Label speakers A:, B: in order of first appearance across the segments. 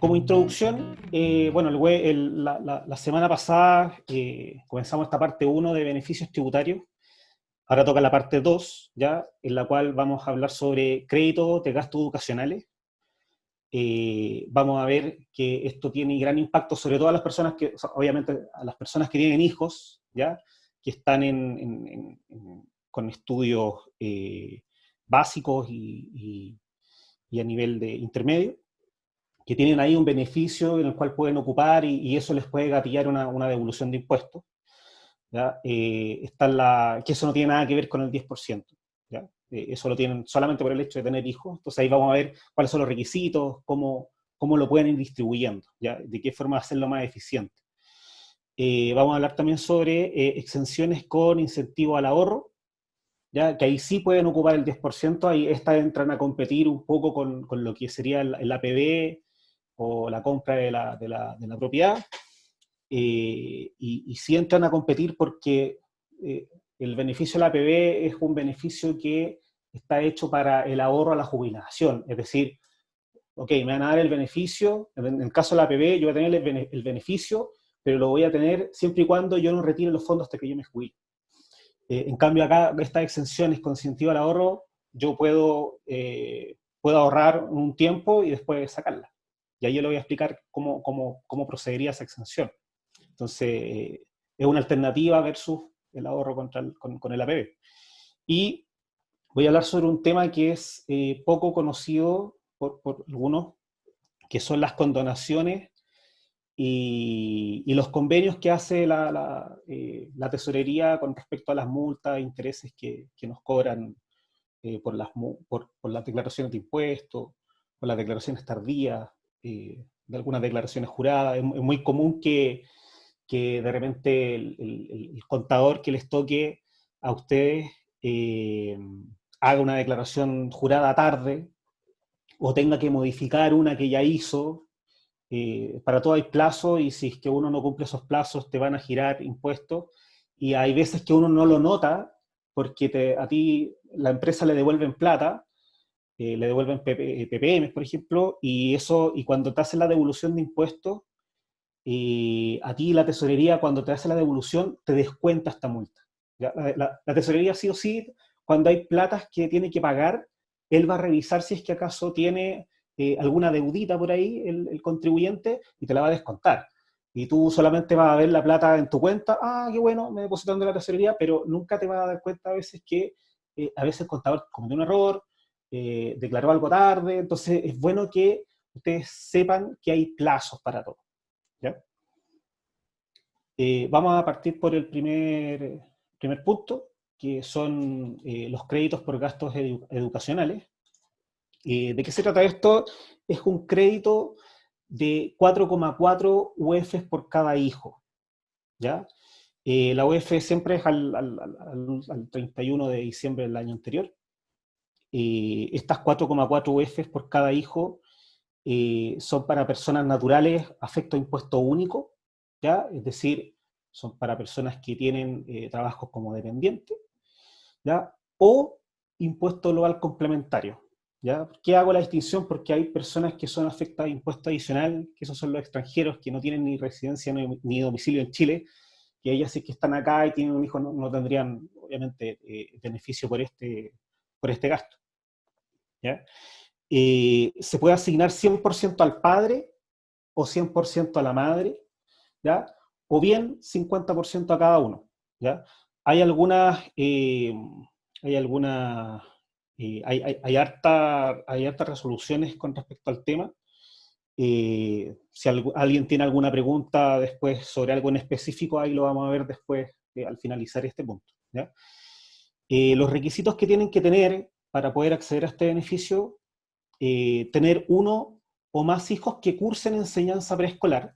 A: Como introducción, bueno, la semana pasada comenzamos esta parte uno de beneficios tributarios. Ahora toca la parte 2, ¿ya? En la cual vamos a hablar sobre créditos de gastos educacionales. Vamos a ver que esto tiene gran impacto sobre todo a las personas que, o sea, obviamente, a las personas que tienen hijos, ¿ya? Que están con estudios básicos y a nivel de intermedio, que tienen ahí un beneficio en el cual pueden ocupar y eso les puede gatillar una devolución de impuestos, ¿ya? Que eso no tiene nada que ver con el 10%, ¿ya? Eso lo tienen solamente por el hecho de tener hijos. Entonces ahí vamos a ver cuáles son los requisitos, cómo lo pueden ir distribuyendo, ¿ya? De qué forma hacerlo más eficiente. Vamos a hablar también sobre exenciones con incentivo al ahorro, ¿ya? Que ahí sí pueden ocupar el 10%, ahí estas entran a competir un poco con lo que sería el APB o la compra de la propiedad, y sí entran a competir porque eh, el beneficio de la APB es un beneficio que está hecho para el ahorro a la jubilación, es decir, ok, me van a dar el beneficio, en el caso de la APB yo voy a tener el beneficio, pero lo voy a tener siempre y cuando yo no retire los fondos hasta que yo me jubile. En cambio acá, estas exenciones con incentivo al ahorro, yo puedo ahorrar un tiempo y después sacarla. Y ahí yo le voy a explicar cómo procedería esa exención. Entonces, es una alternativa versus el ahorro con el APB. Y voy a hablar sobre un tema que es poco conocido por algunos, que son las condonaciones y los convenios que hace la tesorería con respecto a las multas e intereses que nos cobran por las declaraciones de impuestos, por las declaraciones tardías, de algunas declaraciones juradas. Es muy común que de repente el contador que les toque a ustedes eh, haga una declaración jurada tarde o tenga que modificar una que ya hizo. Para todo hay plazos y si es que uno no cumple esos plazos te van a girar impuestos, y hay veces que uno no lo nota porque a ti la empresa le devuelven plata, le devuelven PPM, por ejemplo, y cuando te hacen la devolución de impuestos, a ti la tesorería, cuando te hace la devolución, te descuenta esta multa. ¿Ya? La tesorería sí o sí, cuando hay platas que tiene que pagar, él va a revisar si es que acaso tiene alguna deudita por ahí, el contribuyente, y te la va a descontar. Y tú solamente vas a ver la plata en tu cuenta, qué bueno, me depositaron de la tesorería, pero nunca te vas a dar cuenta a veces que a veces el contador cometió un error, declaró algo tarde. Entonces es bueno que ustedes sepan que hay plazos para todo, ¿ya? Vamos a partir por el primer punto, que son los créditos por gastos educacionales. ¿De qué se trata esto? Es un crédito de 4,4 UF por cada hijo, ¿ya? La UF siempre es al 31 de diciembre del año anterior. Estas 4,4 UF por cada hijo son para personas naturales afecto a impuesto único, ¿ya? Es decir, son para personas que tienen trabajos como dependientes, ¿ya? O impuesto global complementario, ¿ya? ¿Por qué hago la distinción? Porque hay personas que son afectadas a impuesto adicional, que esos son los extranjeros que no tienen ni residencia ni domicilio en Chile, que ellas sí que están acá y tienen un hijo no tendrían, obviamente, beneficio por este gasto, ¿ya? Se puede asignar 100% al padre o 100% a la madre, ¿ya? O bien 50% a cada uno, ¿ya? Hay algunas, hay algunas, hay hartas resoluciones con respecto al tema. Si alguien tiene alguna pregunta después sobre algo en específico, ahí lo vamos a ver después, al finalizar este punto, ¿ya? Los requisitos que tienen que tener para poder acceder a este beneficio: tener uno o más hijos que cursen enseñanza preescolar,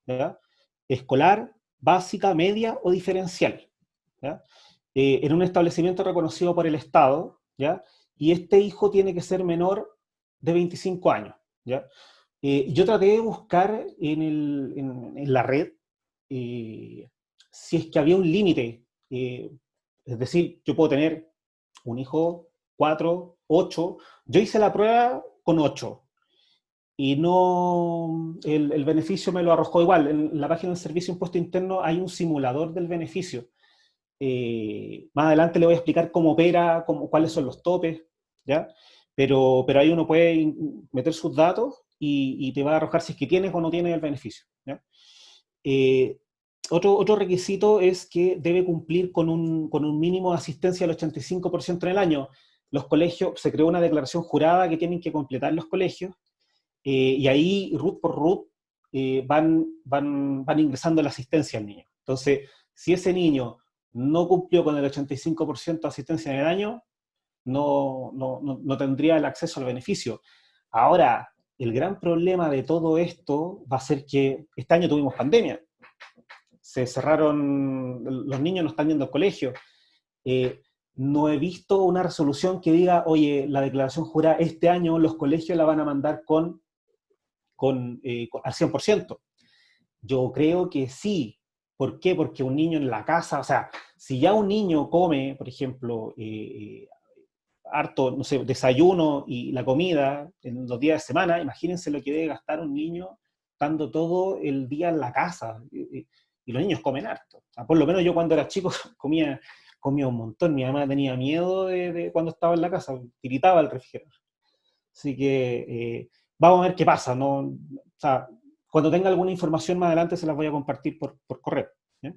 A: ¿ya? Escolar, básica, media o diferencial, ¿ya? En un establecimiento reconocido por el Estado, ¿ya? Y este hijo tiene que ser menor de 25 años, ¿ya? Yo traté de buscar en la red si es que había un límite, es decir, yo puedo tener un hijo, 4, 8. Yo hice la prueba con 8. y no, el beneficio me lo arrojó igual. En la página del Servicio de Impuesto Interno hay un simulador del beneficio. Más adelante le voy a explicar cómo opera, cuáles son los topes, ¿ya? Pero ahí uno puede meter sus datos y te va a arrojar si es que tienes o no tienes el beneficio, ¿ya? Eh, otro requisito es que debe cumplir con un mínimo de asistencia del 85% en el año. Los colegios, se creó una declaración jurada que tienen que completar los colegios, y ahí, RUT por RUT, van ingresando la asistencia al niño. Entonces, si ese niño no cumplió con el 85% de asistencia en el año, no tendría el acceso al beneficio. Ahora, el gran problema de todo esto va a ser que este año tuvimos pandemia. Se cerraron, los niños no están yendo al colegio. Eh, no he visto una resolución que diga, oye, la declaración jurada este año los colegios la van a mandar al 100%. Yo creo que sí. ¿Por qué? Porque un niño en la casa, o sea, si ya un niño come, por ejemplo, harto, no sé, desayuno y la comida en los días de semana, imagínense lo que debe gastar un niño estando todo el día en la casa. Y los niños comen harto. O sea, por lo menos yo cuando era chico comía un montón. Mi mamá tenía miedo de cuando estaba en la casa, tiritaba el refrigerador. Así que vamos a ver qué pasa. ¿No? O sea, cuando tenga alguna información más adelante se las voy a compartir por correo. ¿Ya?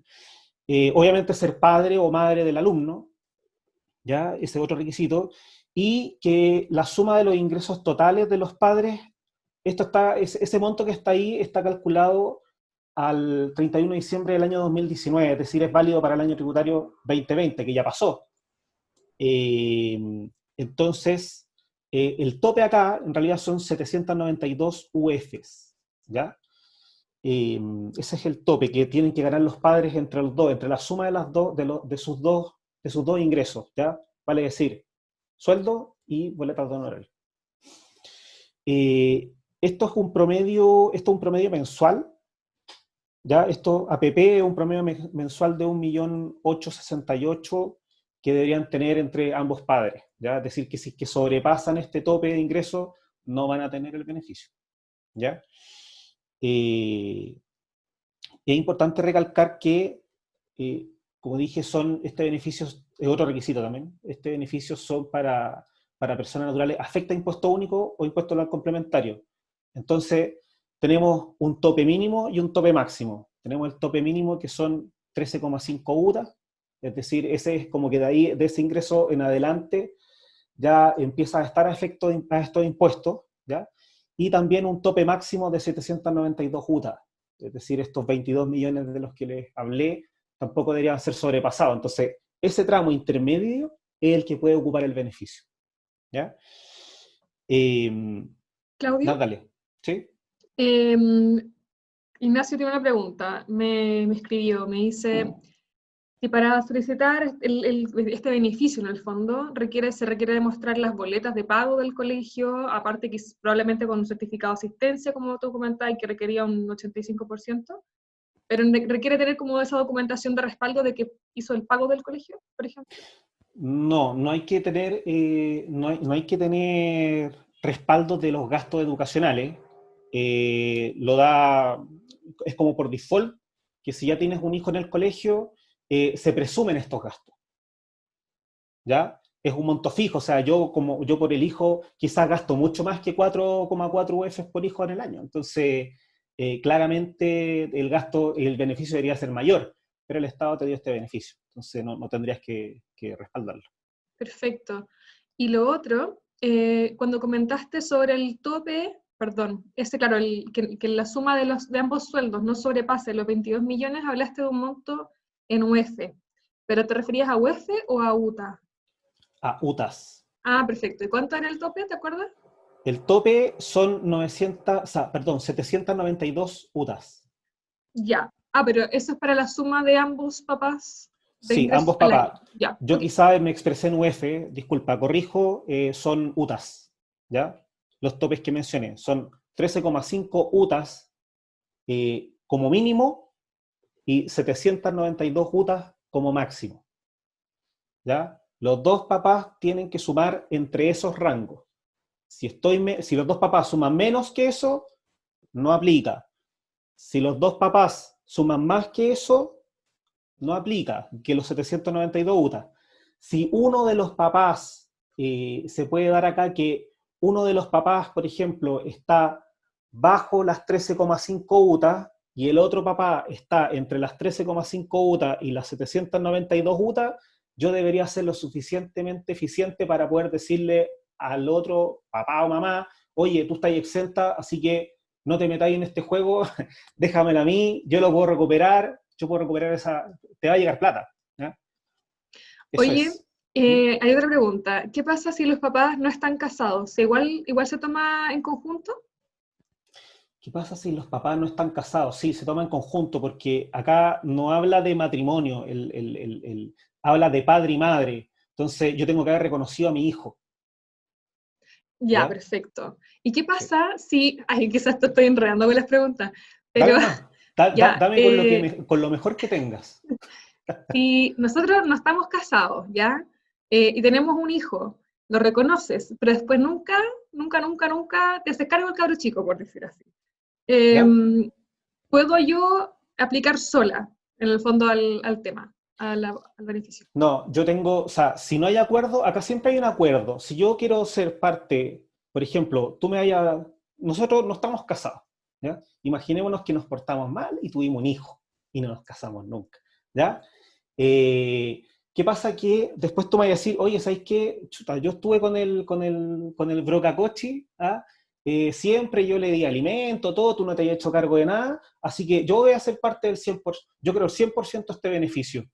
A: Obviamente ser padre o madre del alumno, ¿ya? Ese es otro requisito, y que la suma de los ingresos totales de los padres, ese monto que está ahí está calculado al 31 de diciembre del año 2019, es decir, es válido para el año tributario 2020, que ya pasó. Entonces, el tope acá en realidad son 792 UFs, ¿ya? Ese es el tope que tienen que ganar los padres entre los dos, entre la suma de las dos, de sus dos ingresos, ¿ya? Vale decir, sueldo y boletas de honorario. Esto es un promedio mensual, ¿ya? Esto, APP, es un promedio mensual de 1.868.000 que deberían tener entre ambos padres, ¿ya? Es decir, que si es que sobrepasan este tope de ingresos, no van a tener el beneficio, ¿ya? Es importante recalcar que, como dije, este beneficio es otro requisito también. Este beneficio son para personas naturales, afecta impuesto único o impuesto anual complementario. Entonces, tenemos un tope mínimo y un tope máximo. Tenemos el tope mínimo que son 13,5 UTA, es decir, ese es como que de ahí, de ese ingreso en adelante, ya empieza a estar a efecto a estos impuestos, ¿ya? Y también un tope máximo de 792 UTA, es decir, estos 22 millones de los que les hablé, tampoco deberían ser sobrepasados. Entonces, ese tramo intermedio es el que puede ocupar el beneficio, ¿ya?
B: Claudio,
A: Dale, ¿sí?
B: Ignacio tiene una pregunta. Me escribió, me dice, si para solicitar este beneficio en el fondo se requiere demostrar las boletas de pago del colegio, aparte que probablemente con un certificado de asistencia, como tú comentabas, que requería un 85%, pero requiere tener como esa documentación de respaldo de que hizo el pago del colegio, por ejemplo.
A: No, no hay que tener, no hay que tener respaldos de los gastos educacionales. Es como por default, que si ya tienes un hijo en el colegio, se presumen estos gastos, ¿ya? Es un monto fijo, o sea, yo por el hijo quizás gasto mucho más que 4,4 UF por hijo en el año. Entonces, claramente el beneficio debería ser mayor, pero el Estado te dio este beneficio. Entonces, no tendrías que respaldarlo.
B: Perfecto. Y lo otro, cuando comentaste sobre el tope, perdón, claro, que la suma de ambos sueldos no sobrepase los 22 millones, hablaste de un monto en UF, pero ¿te referías a UF o a UTA?
A: A UTAS.
B: Ah, perfecto. ¿Y cuánto era el tope, te acuerdas?
A: El tope son 900, o sea, perdón, 792 UTAS.
B: Ya. Ah, pero eso es para la suma de ambos papás de
A: Sí,
B: ingresos
A: ambos
B: al año.
A: papás.
B: Ya,
A: Yo
B: ok.
A: quizás me expresé en UF, disculpa, corrijo, son UTAS, ¿ya? Los topes que mencioné son 13,5 UTAS como mínimo y 792 UTAS como máximo, ¿ya? Los dos papás tienen que sumar entre esos rangos. Si los dos papás suman menos que eso, no aplica. Si los dos papás suman más que eso, no aplica, que los 792 UTA. Si uno de los papás, se puede dar acá que uno de los papás, por ejemplo, está bajo las 13,5 UTA y el otro papá está entre las 13,5 UTA y las 792 UTA, yo debería ser lo suficientemente eficiente para poder decirle al otro papá o mamá, oye, tú estás exenta, así que no te metáis en este juego, déjamelo a mí, yo lo puedo recuperar, yo puedo recuperar te va a llegar plata. ¿Ya? Eso
B: Oye,
A: es. ¿Mm?
B: hay otra pregunta. ¿Qué pasa si los papás no están casados? ¿Igual se toma en conjunto?
A: ¿Qué pasa si los papás no están casados? Sí, se toma en conjunto, porque acá no habla de matrimonio, habla de padre y madre. Entonces, yo tengo que haber reconocido a mi hijo.
B: Ya,
A: ¿Ya?
B: perfecto. ¿Y qué
A: Sí.
B: pasa si, ay, quizás te estoy enredando con las preguntas,
A: Dale
B: pero
A: nomás.
B: ya,
A: Dame con lo mejor que tengas.
B: si nosotros no estamos casados, ¿ya? Y tenemos un hijo, lo reconoces, pero después nunca te haces cargo del cabro chico, por decir así.
A: ¿Ya?
B: Em, ¿Puedo yo aplicar sola, en el fondo, al tema, al beneficio?
A: No, yo tengo, o sea, si no hay acuerdo, acá siempre hay un acuerdo. Si yo quiero ser parte, por ejemplo, nosotros no estamos casados, ¿ya? Imaginémonos que nos portamos mal y tuvimos un hijo y no nos casamos nunca, ¿ya? ¿Qué pasa? Que después tú me vas a decir, oye, ¿sabes qué? Chuta, yo estuve con el brocacochi, ¿ah? Siempre yo le di alimento, todo, tú no te has hecho cargo de nada, así que yo voy a ser parte del 100%, yo creo el 100% de este beneficio.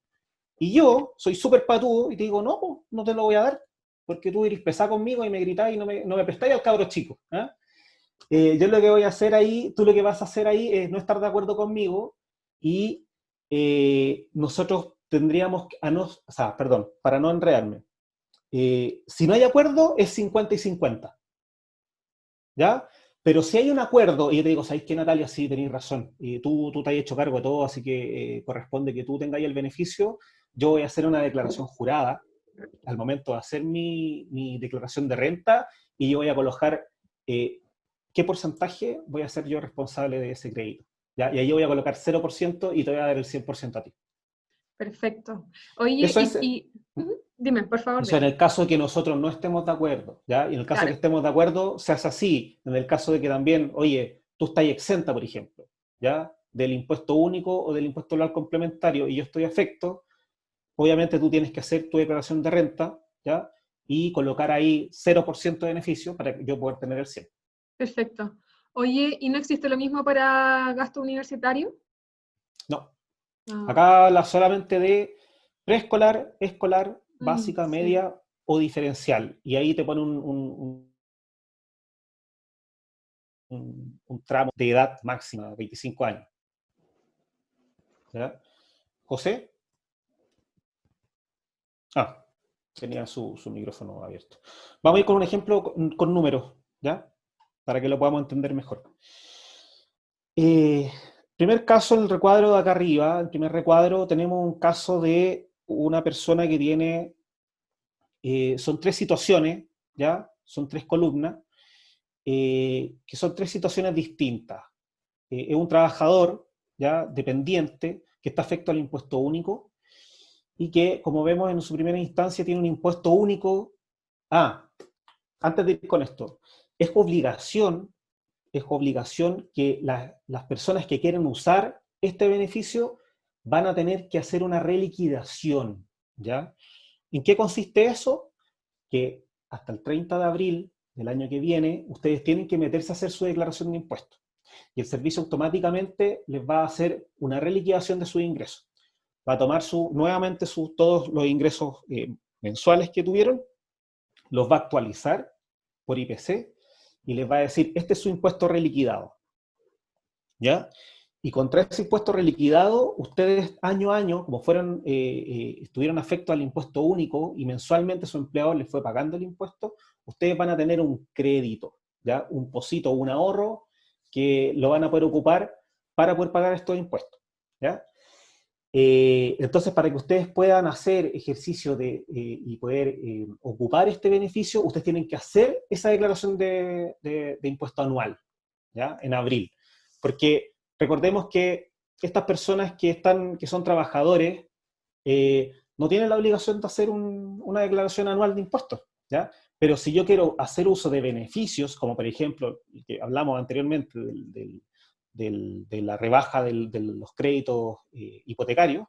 A: Y yo soy súper patudo y te digo, no, po, no te lo voy a dar, porque tú eres pesado conmigo y me gritáis y no me prestáis al cabro chico. ¿Ah? Yo lo que voy a hacer ahí, tú lo que vas a hacer ahí es no estar de acuerdo conmigo y nosotros tendríamos, o sea, perdón, para no enredarme, si no hay acuerdo es 50 y 50, ¿ya? Pero si hay un acuerdo, y yo te digo, ¿sabéis qué, Natalia? Sí, tenéis razón. Tú te has hecho cargo de todo, así que corresponde que tú tengáis el beneficio. Yo voy a hacer una declaración jurada al momento de hacer mi declaración de renta y yo voy a colocar qué porcentaje voy a ser yo responsable de ese crédito. ¿Ya? Y ahí voy a colocar 0% y te voy a dar el 100% a ti.
B: Perfecto. Oye,
A: Eso es,
B: ujú, dime, por favor,
A: eso en
B: dime.
A: el caso de que nosotros no estemos de acuerdo, ¿ya? Y en el caso de que
B: Claro,
A: estemos de acuerdo, se hace así. En el caso de que también, oye, tú estás exenta, por ejemplo, ¿ya? Del impuesto único o del impuesto local complementario y yo estoy afecto, obviamente tú tienes que hacer tu declaración de renta, ¿ya? Y colocar ahí 0% de beneficio para yo poder tener el 100.
B: perfecto. Oye, ¿y no existe lo mismo para gasto universitario?
A: No,
B: Ah,
A: acá habla solamente de preescolar, escolar, básica,
B: sí,
A: media o diferencial. Y ahí te pone un tramo de edad máxima, 25 años. ¿Ya? José, tenía su micrófono abierto. Vamos a ir con un ejemplo con números, ¿ya? Para que lo podamos entender mejor. Eh, Primer caso, el recuadro de acá arriba, el primer recuadro, tenemos un caso de una persona que tiene, son tres situaciones, ¿ya? Son tres columnas, que son tres situaciones distintas. Es un trabajador, ¿ya? Dependiente, que está afecto al impuesto único, y que, como vemos en su primera instancia, tiene un impuesto único. Antes de ir con esto, es obligación, es obligación que las personas que quieren usar este beneficio van a tener que hacer una reliquidación, ¿ya? ¿En qué consiste eso? Que hasta el 30 de abril del año que viene, ustedes tienen que meterse a hacer su declaración de impuestos. Y el servicio automáticamente les va a hacer una reliquidación de sus ingresos. Va a tomar nuevamente todos los ingresos mensuales que tuvieron, los va a actualizar por IPC y les va a decir, este es su impuesto reliquidado, ¿ya? Y contra ese impuesto reliquidado, ustedes año a año, como estuvieron afectos al impuesto único y mensualmente su empleador les fue pagando el impuesto, ustedes van a tener un crédito, ¿ya? Un posito, un ahorro que lo van a poder ocupar para poder pagar estos impuestos, ¿ya? Entonces, para que ustedes puedan hacer ejercicio y poder ocupar este beneficio, ustedes tienen que hacer esa declaración de impuesto anual, ¿ya? En abril. Porque recordemos que estas personas que son trabajadores no tienen la obligación de hacer una declaración anual de impuestos, ¿ya? Pero si yo quiero hacer uso de beneficios, como por ejemplo, que hablamos anteriormente de la rebaja de los créditos hipotecarios,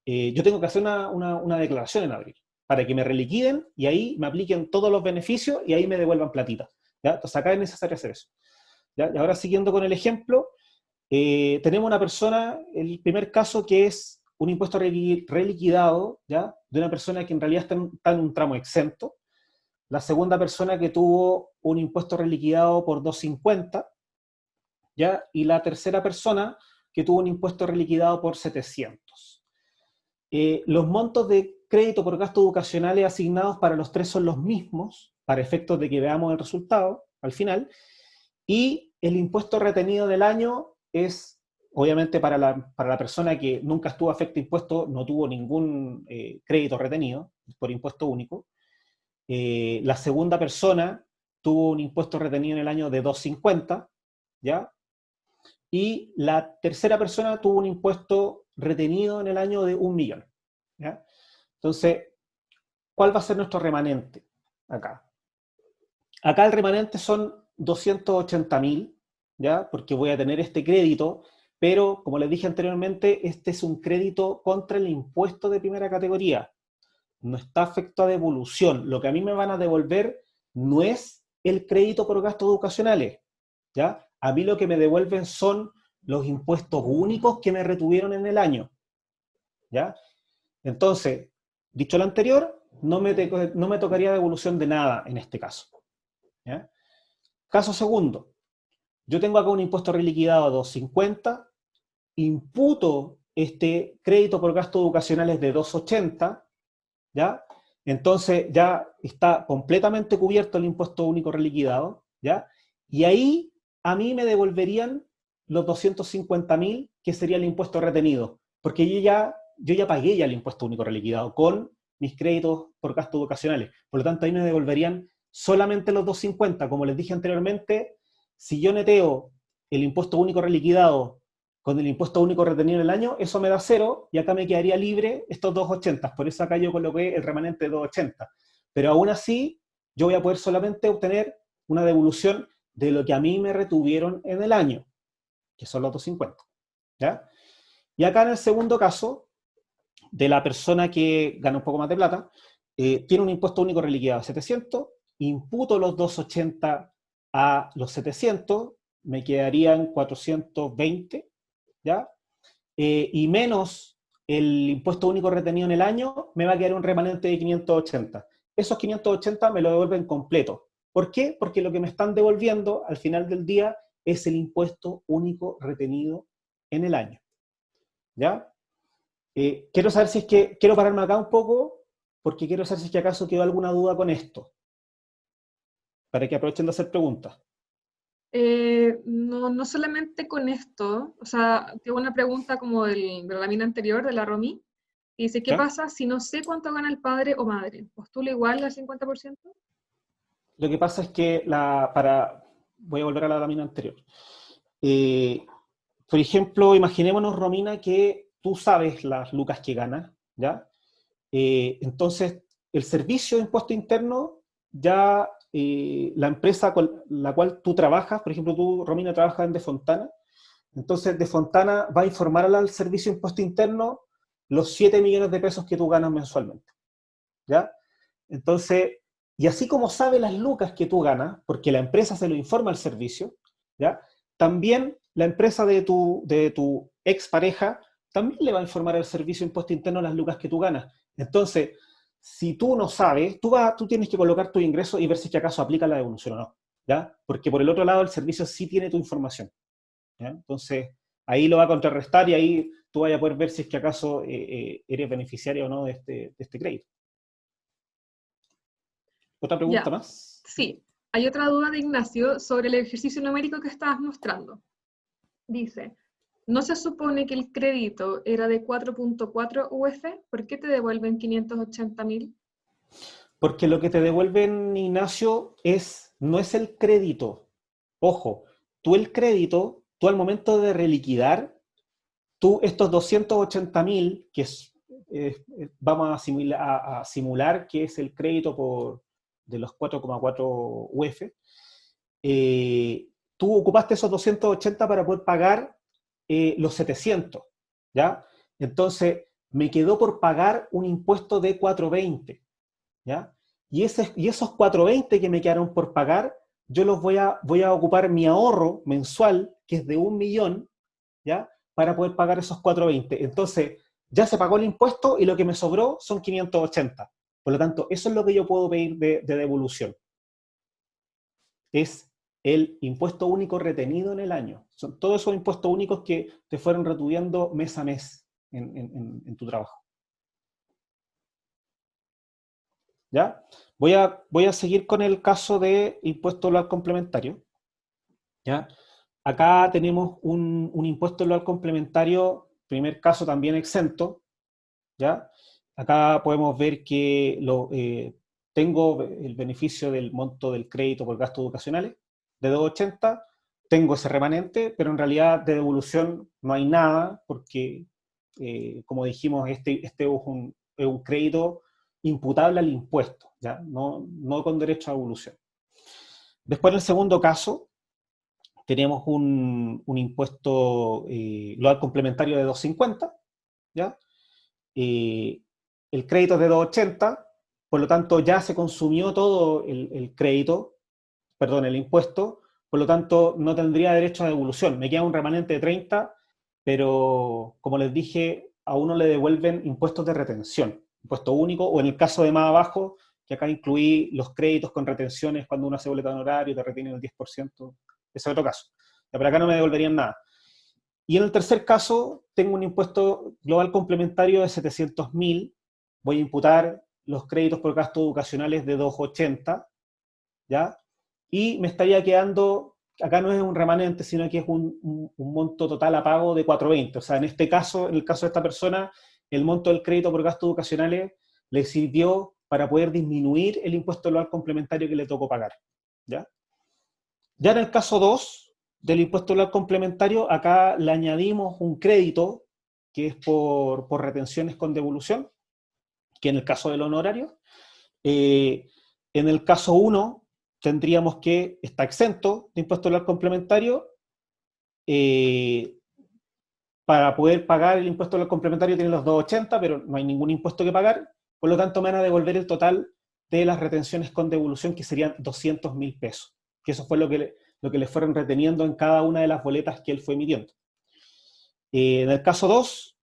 A: yo tengo que hacer una declaración en abril para que me reliquiden y ahí me apliquen todos los beneficios y ahí me devuelvan platita, ¿ya? Entonces acá es necesario hacer eso, ¿ya? Y ahora siguiendo con el ejemplo, tenemos una persona, el primer caso, que es un impuesto reliquidado, ¿ya? De una persona que en realidad está en un tramo exento. La segunda persona que tuvo un impuesto reliquidado por 250, ¿ya? Y la tercera persona que tuvo un impuesto reliquidado por 700. Los montos de crédito por gastos educacionales asignados para los tres son los mismos, para efectos de que veamos el resultado al final, y el impuesto retenido del año es, obviamente, para la persona que nunca estuvo afecto a impuesto, no tuvo ningún crédito retenido por impuesto único. La segunda persona tuvo un impuesto retenido en el año de 250, ¿ya? Y la tercera persona tuvo un impuesto retenido en el año de 1.000.000, ¿ya? Entonces, ¿cuál va a ser nuestro remanente acá? Acá el remanente son 280.000, ¿ya? Porque voy a tener este crédito, pero como les dije anteriormente, este es un crédito contra el impuesto de primera categoría. No está afecto a devolución. Lo que a mí me van a devolver no es el crédito por gastos educacionales, ¿ya? A mí lo que me devuelven son los impuestos únicos que me retuvieron en el año, ¿ya? Entonces, dicho lo anterior, no me tocaría devolución de nada en este caso, ¿ya? Caso segundo, yo tengo acá un impuesto reliquidado a 250, imputo este crédito por gastos educacionales de 280, ¿ya? Entonces ya está completamente cubierto el impuesto único reliquidado, ¿ya? Y ahí a mí me devolverían los 250.000, que sería el impuesto retenido, porque yo ya pagué ya el impuesto único reliquidado con mis créditos por gastos educacionales. Por lo tanto, ahí me devolverían solamente los 250. Como les dije anteriormente, si yo neteo el impuesto único reliquidado con el impuesto único retenido en el año, eso me da 0, y acá me quedaría libre estos 280. Por eso acá yo coloqué el remanente de 280. Pero aún así, yo voy a poder solamente obtener una devolución de lo que a mí me retuvieron en el año, que son los 250, ¿ya? Y acá en el segundo caso, de la persona que gana un poco más de plata, tiene un impuesto único reliquidado de 700, imputo los 280 a los 700, me quedarían 420, ¿ya? Y menos el impuesto único retenido en el año, me va a quedar un remanente de 580. Esos 580 me lo devuelven completo. ¿Por qué? Porque lo que me están devolviendo al final del día es el impuesto único retenido en el año, ¿ya? Quiero saber si es que, quiero pararme acá un poco, porque quiero saber si es que acaso quedó alguna duda con esto, para que aprovechen de hacer preguntas.
B: No, no solamente con esto, o sea, tengo una pregunta como de la lámina anterior, de la Romy, y dice, ¿qué
A: ¿Ya?
B: pasa si no sé cuánto gana el padre o madre? ¿Postula igual al 50%?
A: Lo que pasa es que voy a volver a la lámina anterior. Eh, por ejemplo, imaginémonos, Romina, que tú sabes las lucas que ganas, ¿ya? Entonces, el servicio de impuesto interno, ya la empresa con la cual tú trabajas, por ejemplo, tú, Romina, trabajas en De Fontana, entonces De Fontana va a informar al servicio de impuesto interno los 7 millones de pesos que tú ganas mensualmente, ¿ya? Entonces, y así como sabe las lucas que tú ganas, porque la empresa se lo informa al servicio, ¿ya? También la empresa de tu expareja también le va a informar al servicio de impuesto interno las lucas que tú ganas. Entonces, si tú no sabes, tú tienes que colocar tu ingreso y ver si es que acaso aplica la devolución o no, ¿ya? Porque por el otro lado el servicio sí tiene tu información, ¿ya? Entonces, ahí lo va a contrarrestar y ahí tú vas a poder ver si es que acaso eres beneficiario o no de este crédito. ¿Otra pregunta
B: Ya,
A: más?
B: sí. Hay otra duda de Ignacio sobre el ejercicio numérico que estabas mostrando. Dice, ¿No se supone que el crédito era de 4.4 UF? ¿Por qué te devuelven 580.000?
A: Porque lo que te devuelven, Ignacio, no es el crédito. Ojo, tú el crédito, tú al momento de reliquidar, tú estos 280.000, vamos a simular que es el crédito de los 4,4 UF, tú ocupaste esos 280 para poder pagar los 700, ¿ya? Entonces, me quedó por pagar un impuesto de 420, ¿ya? Y esos 420 que me quedaron por pagar, yo voy a ocupar mi ahorro mensual, que es de 1.000.000, ¿ya? Para poder pagar esos 420. Entonces, ya se pagó el impuesto y lo que me sobró son 580. Por lo tanto, eso es lo que yo puedo pedir de devolución. Es el impuesto único retenido en el año. Son todos esos impuestos únicos que te fueron reteniendo mes a mes en tu trabajo. ¿Ya? Voy a seguir con el caso de impuesto anual complementario. ¿Ya? Acá tenemos un impuesto anual complementario, primer caso también exento. ¿Ya? Acá podemos ver que tengo el beneficio del monto del crédito por gastos educacionales de 280, tengo ese remanente, pero en realidad de devolución no hay nada, porque, como dijimos, este es un crédito imputable al impuesto, ¿ya? No con derecho a devolución. Después, en el segundo caso, tenemos un impuesto global complementario de 250, ¿ya? El crédito es de 280, por lo tanto ya se consumió todo el crédito, perdón, el impuesto, por lo tanto no tendría derecho a devolución. Me queda un remanente de 30, pero como les dije, a uno le devuelven impuestos de retención, impuesto único, o en el caso de más abajo, que acá incluí los créditos con retenciones cuando uno hace boleta de honorario, te retienen el 10%, ese es otro caso. Pero acá no me devolverían nada. Y en el tercer caso, tengo un impuesto global complementario de 700.000, voy a imputar los créditos por gastos educacionales de 280, ¿ya? Y me estaría quedando, acá no es un remanente, sino que es un monto total a pago de 420. O sea, en este caso, en el caso de esta persona, el monto del crédito por gastos educacionales le sirvió para poder disminuir el impuesto global complementario que le tocó pagar, ¿ya? Ya en el caso 2 del impuesto global complementario, acá le añadimos un crédito que es por retenciones con devolución, que en el caso del honorario. En el caso 1 tendríamos que está exento de impuesto global complementario. Para poder pagar el impuesto global complementario tienen los 280, pero no hay ningún impuesto que pagar, por lo tanto me van a devolver el total de las retenciones con devolución, que serían 200.000 pesos, que eso fue lo que le fueron reteniendo en cada una de las boletas que él fue emitiendo. En el caso 2,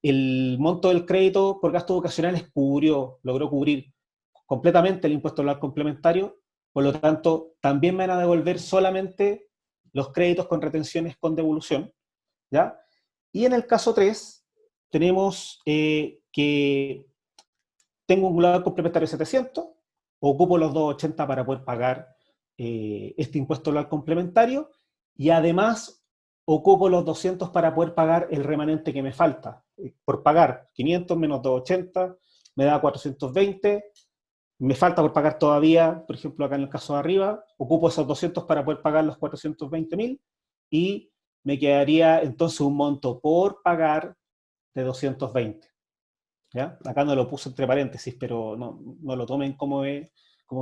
A: el monto del crédito por gastos educacionales logró cubrir completamente el impuesto global complementario, por lo tanto, también me van a devolver solamente los créditos con retenciones con devolución, ¿ya? Y en el caso 3, tenemos que tengo un global complementario de 700, ocupo los 280 para poder pagar este impuesto global complementario, y además ocupo los 200 para poder pagar el remanente que me falta. Por pagar 500 menos 280 me da 420, me falta por pagar todavía, por ejemplo, acá en el caso de arriba, ocupo esos 200 para poder pagar los 420.000, y me quedaría entonces un monto por pagar de 220. ¿Ya? Acá no lo puse entre paréntesis, pero no lo tomen como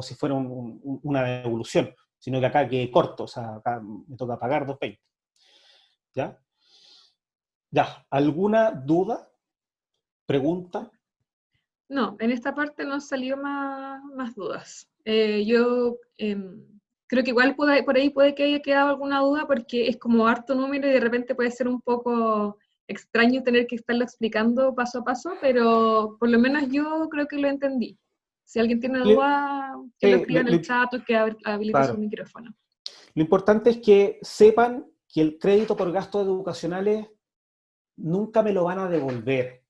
A: si fuera una devolución, sino que acá quedé corto, o sea, acá me toca pagar 220. ¿Ya? Ya, ¿alguna duda? ¿Pregunta?
B: No, en esta parte no han salido más dudas. Yo creo que igual por ahí puede que haya quedado alguna duda porque es como harto número y de repente puede ser un poco extraño tener que estarlo explicando paso a paso, pero por lo menos yo creo que lo entendí. Si alguien tiene duda, que lo escriba en el chat o que habilite su
A: claro.
B: micrófono.
A: Lo importante es que sepan que el crédito por gastos educacionales nunca me lo van a devolver,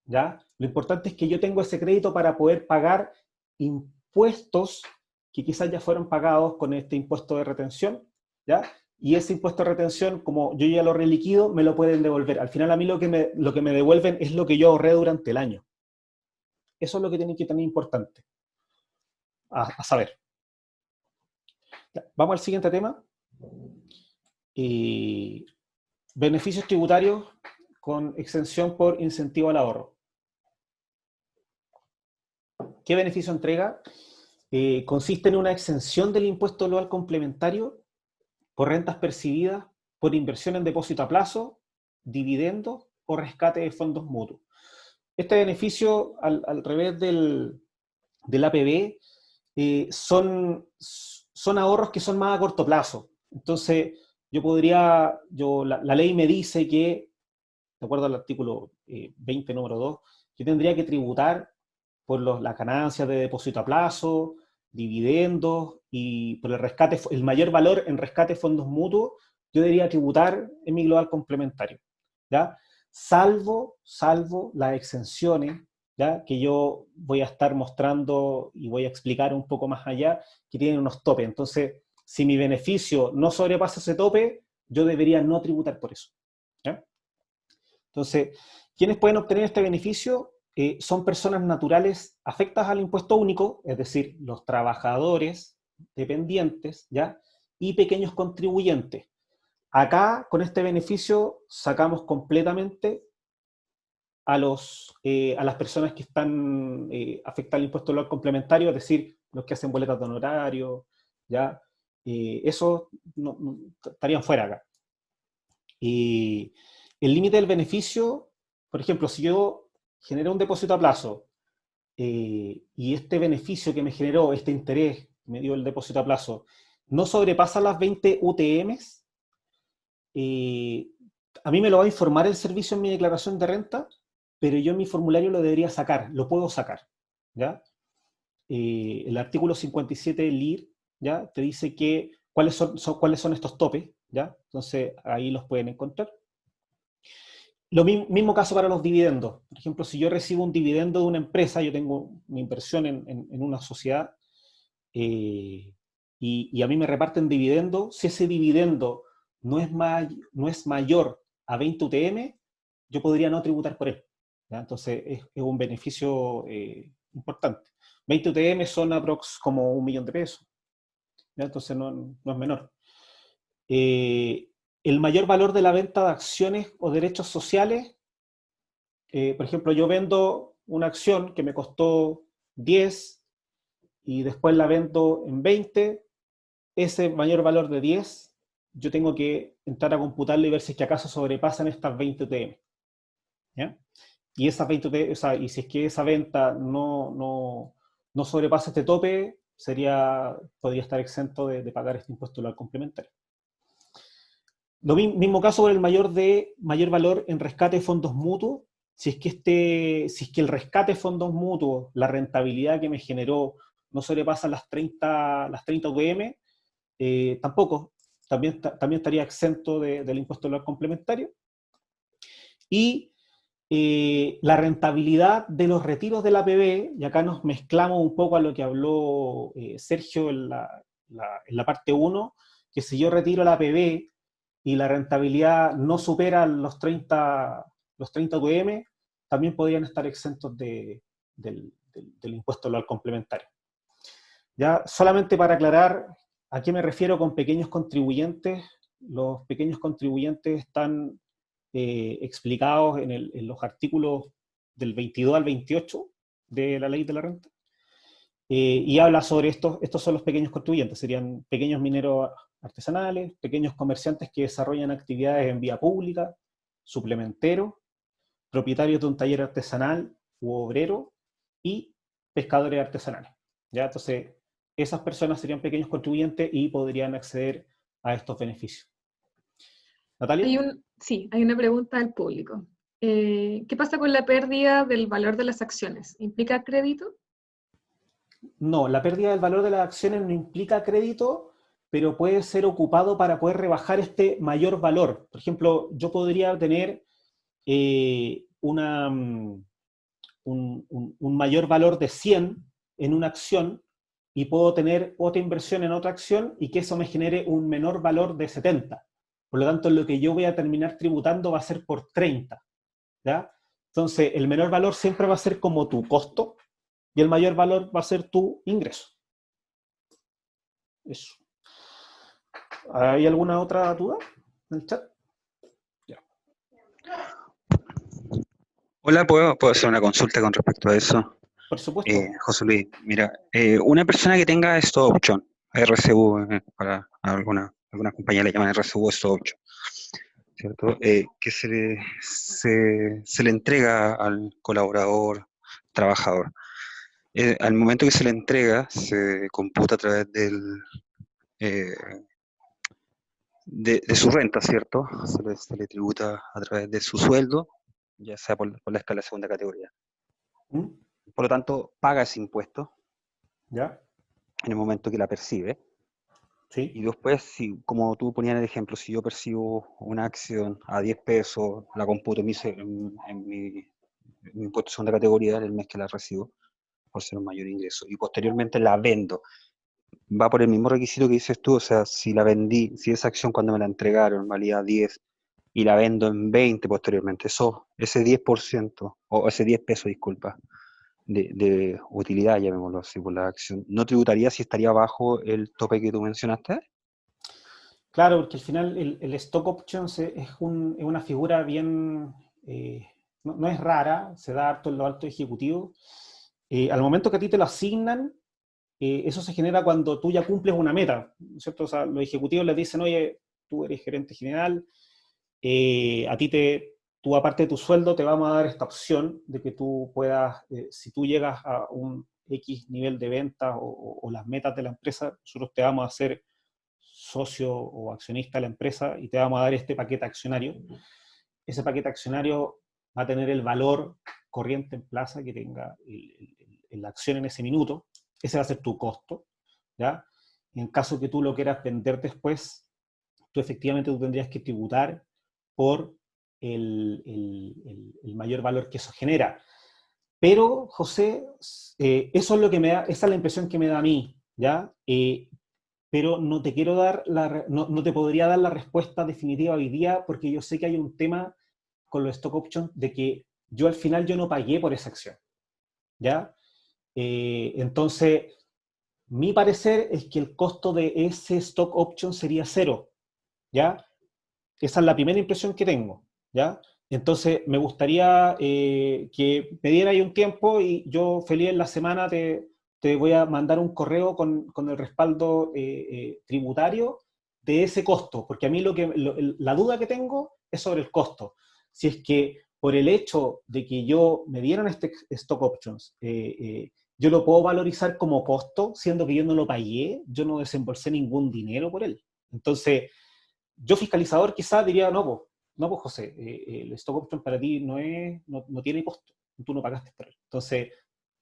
A: ¿ya? Lo importante es que yo tengo ese crédito para poder pagar impuestos que quizás ya fueron pagados con este impuesto de retención, ¿ya? y ese impuesto de retención, como yo ya lo reliquido, me lo pueden devolver. Al final a mí lo que me devuelven es lo que yo ahorré durante el año. Eso es lo que tienen que tener importante a saber. Ya, vamos al siguiente tema. Beneficios tributarios con exención por incentivo al ahorro. ¿Qué beneficio entrega? Consiste en una exención del impuesto global complementario por rentas percibidas por inversión en depósito a plazo, dividendos o rescate de fondos mutuos. Este beneficio, al revés del APB, son ahorros que son más a corto plazo. Entonces, la ley me dice que, de acuerdo al artículo 20, número 2, yo tendría que tributar por las ganancias de depósito a plazo, dividendos y por el mayor valor en rescate de fondos mutuos, yo debería tributar en mi global complementario, ¿ya? Salvo las exenciones, ¿ya? Que yo voy a estar mostrando y voy a explicar un poco más allá, que tienen unos topes. Entonces, si mi beneficio no sobrepasa ese tope, yo debería no tributar por eso, ¿ya? Entonces, ¿quiénes pueden obtener este beneficio? Son personas naturales afectas al impuesto único, es decir, los trabajadores dependientes, ¿ya? Y pequeños contribuyentes. Acá, con este beneficio, sacamos completamente a las personas que están afectadas al impuesto global complementario, es decir, los que hacen boletas de honorario, ¿ya? Eso estarían fuera acá. Y el límite del beneficio, por ejemplo, si yo genero un depósito a plazo y este beneficio que me generó, este interés que me dio el depósito a plazo, no sobrepasa las 20 UTMs, a mí me lo va a informar el servicio en mi declaración de renta, pero yo en mi formulario lo debería sacar, lo puedo sacar, ¿ya? El artículo 57 del LIR, ¿ya? Te dice que cuáles son estos topes, ¿ya? Entonces ahí los pueden encontrar. Mismo caso para los dividendos. Por ejemplo, si yo recibo un dividendo de una empresa, yo tengo mi inversión en una sociedad y a mí me reparten dividendos, si ese dividendo no es mayor a 20 UTM, yo podría no tributar por él, ¿ya? Entonces es un beneficio importante. 20 UTM son aprox como 1 millón de pesos, ¿ya? Entonces no es menor. El mayor valor de la venta de acciones o derechos sociales, por ejemplo, yo vendo una acción que me costó 10 y después la vendo en 20, ese mayor valor de 10, yo tengo que entrar a computarlo y ver si es que acaso sobrepasan estas 20 UTM, ¿ya? Y esas 20 UTM, o sea, y si es que esa venta no sobrepasa este tope, podría estar exento de pagar este impuesto al complementario. Mismo caso por el mayor valor en rescate de fondos mutuos. Si es que el rescate de fondos mutuos, la rentabilidad que me generó no sobrepasa las 30 UTM, tampoco, también estaría exento del impuesto al complementario. Y la rentabilidad de los retiros de la APB, y acá nos mezclamos un poco a lo que habló Sergio en la parte 1, que si yo retiro la APB y la rentabilidad no supera los 30 UTM, también podrían estar exentos del impuesto al complementario. Ya, solamente para aclarar a qué me refiero con pequeños contribuyentes, los pequeños contribuyentes están explicados en los artículos del 22 al 28 de la ley de la renta, y habla sobre estos son los pequeños contribuyentes, serían pequeños mineros artesanales, pequeños comerciantes que desarrollan actividades en vía pública, suplementeros, propietarios de un taller artesanal u obrero y pescadores artesanales, ¿ya? Entonces, esas personas serían pequeños contribuyentes y podrían acceder a estos beneficios. ¿Natalia?
B: Sí, hay una pregunta del público. ¿Qué pasa con la pérdida del valor de las acciones? ¿Implica crédito?
A: No, la pérdida del valor de las acciones no implica crédito, pero puede ser ocupado para poder rebajar este mayor valor. Por ejemplo, yo podría tener un mayor valor de 100 en una acción, y puedo tener otra inversión en otra acción y que eso me genere un menor valor de 70. Por lo tanto, lo que yo voy a terminar tributando va a ser por 30. ¿Ya? Entonces, el menor valor siempre va a ser como tu costo y el mayor valor va a ser tu ingreso. Eso. ¿Hay alguna otra duda en el chat? Ya.
C: Hola, ¿puedo hacer una consulta con respecto a eso?
A: Por supuesto.
C: José Luis, mira, una persona que tenga stock option, RSU, para algunas compañías le llaman RSU stock option, ¿cierto? Que se le entrega al colaborador, trabajador. Al momento que se le entrega, se computa a través eh, de su renta, ¿cierto? Se le tributa a través de su sueldo, ya sea por la escala de segunda categoría.
A: ¿Mm?
C: Por lo tanto, paga ese impuesto
A: ¿Ya?
C: en el momento que la percibe.
A: Sí.
C: Y después, si, como tú ponías el ejemplo, si yo percibo una acción a 10 pesos, la computo en mi impuesto de segunda categoría en el mes que la recibo, por ser un mayor ingreso. Y posteriormente la vendo. Va por el mismo requisito que dices tú, o sea, si la vendí, si esa acción cuando me la entregaron valía 10 y la vendo en 20 posteriormente, ese 10%, o ese 10 pesos, disculpa, de utilidad, llamémoslo así, por la acción, ¿no tributaría si estaría bajo el tope que tú mencionaste?
A: Claro, porque al final el stock options es una figura bien, no es rara, se da harto en los altos ejecutivos. Al momento que a ti te lo asignan, eso se genera cuando tú ya cumples una meta, ¿cierto? O sea, los ejecutivos les dicen, oye, tú eres gerente general, a ti tú aparte de tu sueldo te vamos a dar esta opción de que tú puedas, si tú llegas a un X nivel de venta o las metas de la empresa, nosotros te vamos a hacer socio o accionista de la empresa y te vamos a dar este paquete accionario. Ese paquete accionario va a tener el valor corriente en plaza que tenga la acción en ese minuto. Ese va a ser tu costo, ¿ya? En caso que tú lo quieras vender después, tú efectivamente tú tendrías que tributar por el mayor valor que eso genera. Pero, José, eso es lo que me da, esa es la impresión que me da a mí, ¿ya? Pero no te quiero dar no te podría dar la respuesta definitiva hoy día porque yo sé que hay un tema con los stock options de que yo al final yo no pagué por esa acción, ¿ya? Entonces, mi parecer es que el costo de ese stock option sería cero, ¿ya? Esa es la primera impresión que tengo, ¿ya? Entonces, me gustaría que me diera ahí un tiempo y yo feliz en la semana te voy a mandar un correo con el respaldo tributario de ese costo, porque a mí la duda que tengo es sobre el costo. Si es que por el hecho de que yo me dieron este stock options, yo lo puedo valorizar como costo, siendo que yo no lo pagué, yo no desembolsé ningún dinero por él. Entonces, yo fiscalizador quizás diría, no, pues José, el stock option para ti no tiene costo, tú no pagaste por él. Entonces,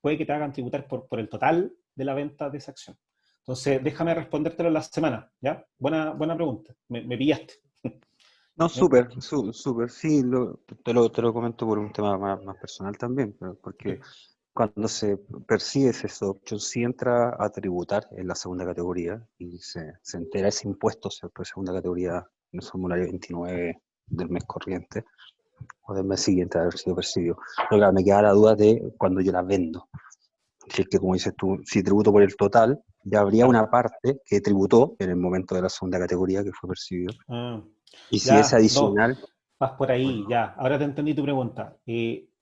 A: puede que te hagan tributar por el total de la venta de esa acción. Entonces, déjame respondértelo en la semana, ¿ya? Buena pregunta, me pillaste.
C: No,
A: ¿Ya?
C: súper, sí, te lo comento por un tema más personal también, porque cuando se percibe ese option, sí entra a tributar en la segunda categoría y se entera ese impuesto, ¿cierto? De segunda categoría en el formulario 29 del mes corriente o del mes siguiente de haber sido percibido. Pero claro, me queda la duda de cuando yo la vendo. Si es que, como dices tú, si tributo por el total, ya habría
A: Claro.
C: una parte que tributó en el momento de la segunda categoría que fue percibido.
A: Ah,
C: Y si es
A: ya, no,
C: adicional,
A: vas por ahí,
C: bueno,
A: ya. Ahora te entendí tu pregunta.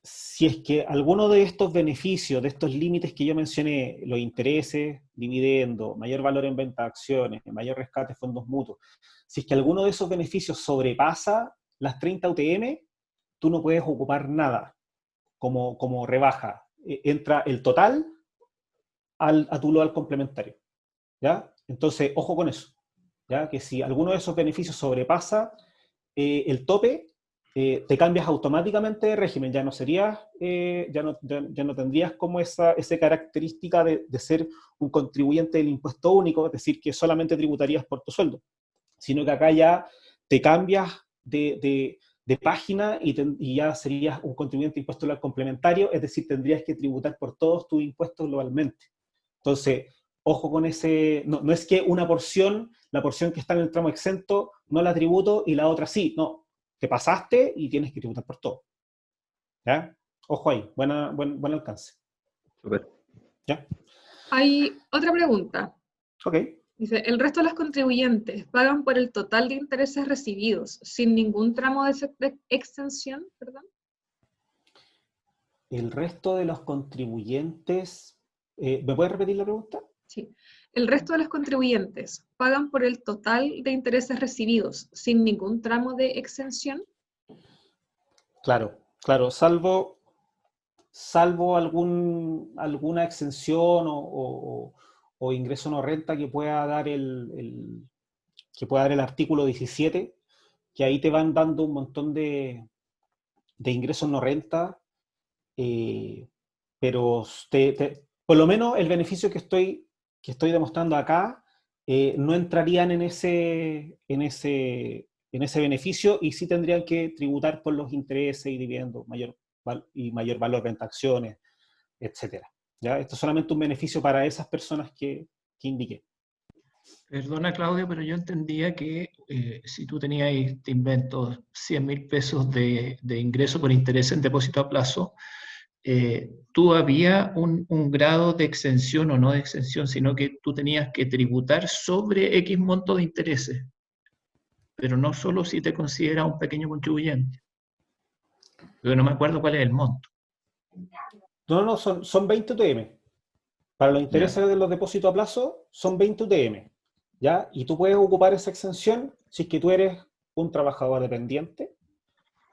A: Si es que alguno de estos beneficios, de estos límites que yo mencioné, los intereses, dividendo, mayor valor en venta de acciones, mayor rescate de fondos mutuos, si es que alguno de esos beneficios sobrepasa las 30 UTM, tú no puedes ocupar nada como rebaja. Entra el total a tu al complementario, ¿ya? Entonces, ojo con eso, ¿ya? Que si alguno de esos beneficios sobrepasa el tope, te cambias automáticamente de régimen, ya no serías, ya no tendrías como esa característica de ser un contribuyente del impuesto único, es decir, que solamente tributarías por tu sueldo, sino que acá ya te cambias de página y ya serías un contribuyente de impuesto complementario, es decir, tendrías que tributar por todos tus impuestos globalmente. Entonces, ojo con ese, no es que una porción, la porción que está en el tramo exento, no la tributo y la otra sí, no, te pasaste y tienes que tributar por todo. ¿Ya? Ojo ahí, buen alcance.
C: Súper.
A: ¿Ya?
B: Hay otra pregunta.
A: Ok.
B: Dice, el resto de los contribuyentes pagan por el total de intereses recibidos sin ningún tramo de extensión, perdón.
A: El resto de los contribuyentes, ¿me puedes repetir la pregunta?
B: Sí. El resto de los contribuyentes pagan por el total de intereses recibidos sin ningún tramo de exención.
A: Claro, claro, salvo alguna exención o ingreso no renta que pueda dar que pueda dar el artículo 17, que ahí te van dando un montón de ingresos no renta, pero por lo menos el beneficio que estoy demostrando acá no entrarían en ese beneficio y sí tendrían que tributar por los intereses y dividendos mayor valor de acciones, etc. ¿Ya? Esto es solamente un beneficio para esas personas que indiqué.
D: Perdona, Claudio, pero yo entendía que si tú tenías, te invento, 100.000 pesos de ingreso por interés en depósito a plazo, tú había un grado de exención o no de exención, sino que tú tenías que tributar sobre X monto de intereses, pero no solo si te consideras un pequeño contribuyente. Yo no me acuerdo cuál es el monto.
A: No, son 20 UTM. Para los intereses
D: Ya.
A: de los depósitos a plazo, son 20 UTM. ¿Ya? Y tú puedes ocupar esa exención si es que tú eres un trabajador dependiente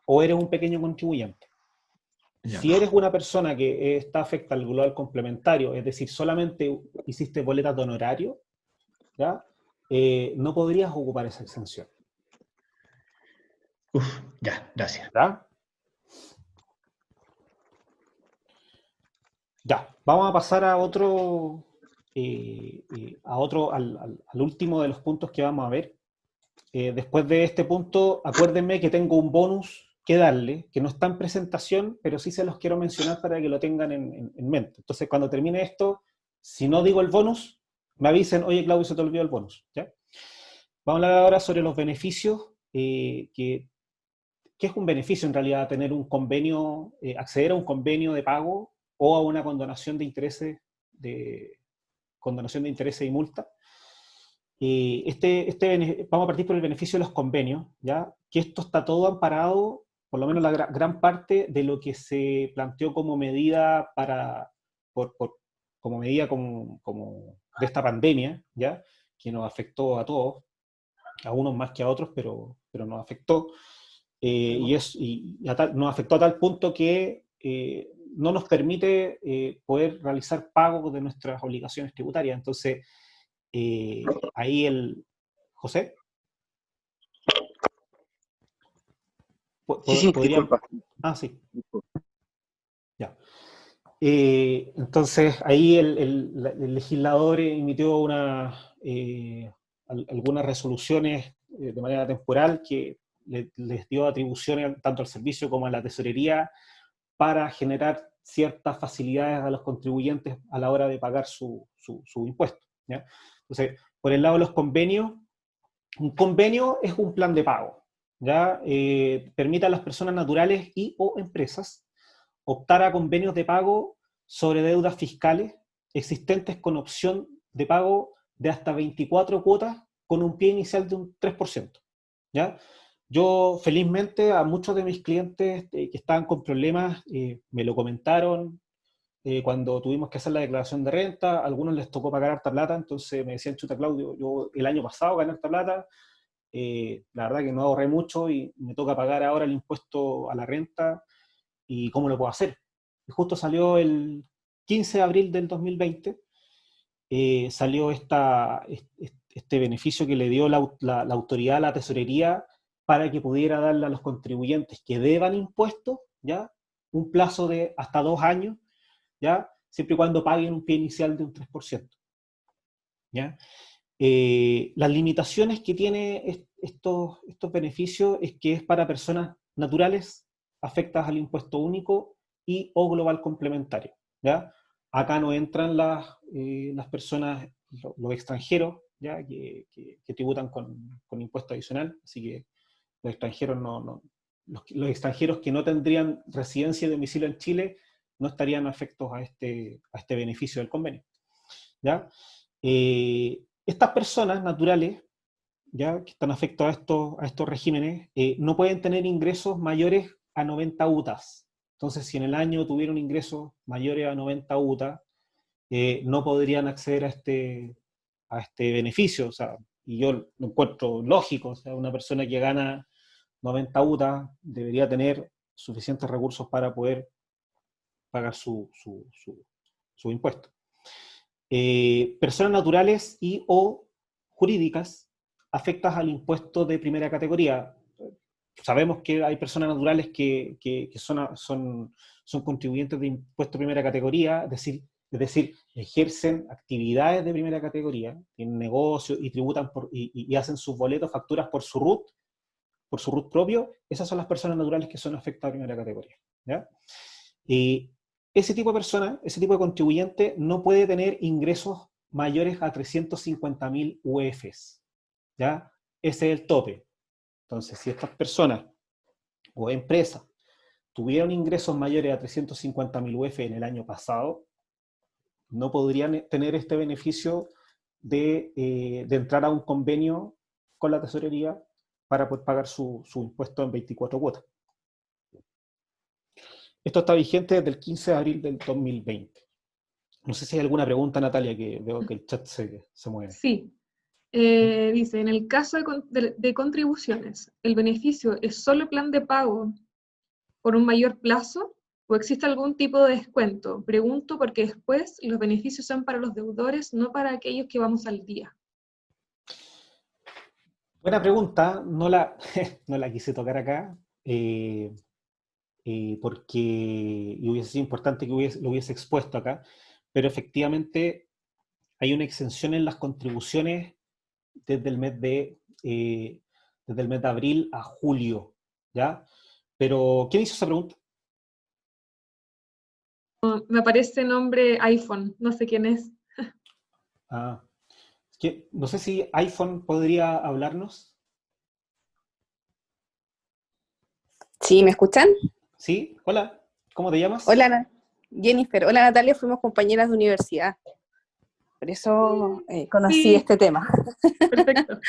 A: o eres un pequeño contribuyente.
D: Ya.
A: Si eres una persona que está afecta al global complementario, es decir, solamente hiciste boletas de honorario, ¿ya? No podrías ocupar esa exención.
D: Ya, gracias.
A: ¿Ya? Ya, vamos a pasar a otro, al último de los puntos que vamos a ver. Después de este punto, acuérdenme que tengo un bonus que darle, que no está en presentación, pero sí se los quiero mencionar para que lo tengan en mente. Entonces, cuando termine esto, si no digo el bonus, me avisen, oye, Claudio, se te olvidó el bonus. ¿Ya? Vamos a hablar ahora sobre los beneficios, ¿qué es un beneficio en realidad? Tener un convenio, acceder a un convenio de pago o a una condonación de intereses, y multa. Vamos a partir por el beneficio de los convenios, ¿ya? Que esto está todo amparado, por lo menos la gran parte de lo que se planteó como medida como medida como de esta pandemia, ¿ya? Que nos afectó a todos, a unos más que a otros, pero nos afectó. Nos afectó a tal punto que no nos permite poder realizar pagos de nuestras obligaciones tributarias. Entonces, ahí José.
C: Sí,
A: ¿Podría?
C: disculpa.
A: Ah, sí. Ya. Entonces, ahí el legislador emitió algunas resoluciones de manera temporal que les dio atribuciones tanto al servicio como a la tesorería para generar ciertas facilidades a los contribuyentes a la hora de pagar su impuesto, ¿ya? Entonces, por el lado de los convenios, un convenio es un plan de pago, ¿ya? Permite a las personas naturales y o empresas optar a convenios de pago sobre deudas fiscales existentes con opción de pago de hasta 24 cuotas con un pie inicial de un 3%, ¿ya? Yo, felizmente, a muchos de mis clientes que estaban con problemas, me lo comentaron cuando tuvimos que hacer la declaración de renta. A algunos les tocó pagar harta plata, entonces me decían, chuta, Claudio, yo el año pasado gané harta plata, la verdad que no ahorré mucho y me toca pagar ahora el impuesto a la renta, ¿y cómo lo puedo hacer? Y justo salió el 15 de abril del 2020, salió este beneficio que le dio la autoridad a la tesorería para que pudiera darle a los contribuyentes que deban impuestos, ¿ya? Un plazo de hasta 2 años, ¿ya? Siempre y cuando paguen un pie inicial de un 3%, ¿ya? Las limitaciones que tiene estos beneficios es que es para personas naturales afectadas al impuesto único y o global complementario, ¿ya? Acá no entran las personas los extranjeros, ¿ya? Que tributan con impuesto adicional, así que los extranjeros los extranjeros que no tendrían residencia y domicilio en Chile no estarían afectos a este beneficio del convenio, ¿ya? Estas personas naturales, ¿ya? Que están afectos a estos regímenes, no pueden tener ingresos mayores a 90 UTAs. Entonces, si en el año tuvieron ingresos mayores a 90 UTAs, no podrían acceder a este beneficio. O sea, y yo lo encuentro lógico. O sea, una persona que gana 90 UTAs debería tener suficientes recursos para poder pagar su impuesto. Personas naturales y o jurídicas afectas al impuesto de primera categoría. Sabemos que hay personas naturales que son contribuyentes de impuesto de primera categoría, es decir, ejercen actividades de primera categoría, tienen negocios y tributan y hacen sus boletos, facturas por su RUT propio. Esas son las personas naturales que son afectadas a primera categoría, ¿ya? Ese tipo de persona, ese tipo de contribuyente no puede tener ingresos mayores a 350.000 UFs, ¿ya? Ese es el tope. Entonces, si estas personas o empresas tuvieron ingresos mayores a 350.000 UF en el año pasado, no podrían tener este beneficio de entrar a un convenio con la tesorería para poder pagar su impuesto en 24 cuotas. Esto está vigente desde el 15 de abril del 2020. No sé si hay alguna pregunta, Natalia, que veo que el chat se mueve.
B: Sí. Dice, en el caso de contribuciones, ¿el beneficio es solo plan de pago por un mayor plazo o existe algún tipo de descuento? Pregunto porque después los beneficios son para los deudores, no para aquellos que vamos al día.
A: Buena pregunta, no la quise tocar acá, porque hubiese sido importante que lo hubiese expuesto acá, pero efectivamente hay una exención en las contribuciones desde el mes de abril a julio, ¿ya? Pero, ¿quién hizo esa pregunta?
B: Me aparece nombre iPhone, no sé quién es.
A: No sé si iPhone podría hablarnos.
E: Sí, ¿me escuchan?
A: Sí, hola, ¿cómo te llamas?
E: Hola, Jennifer. Hola, Natalia, fuimos compañeras de universidad. Por eso conocí
B: Sí.
E: este tema.
B: Perfecto.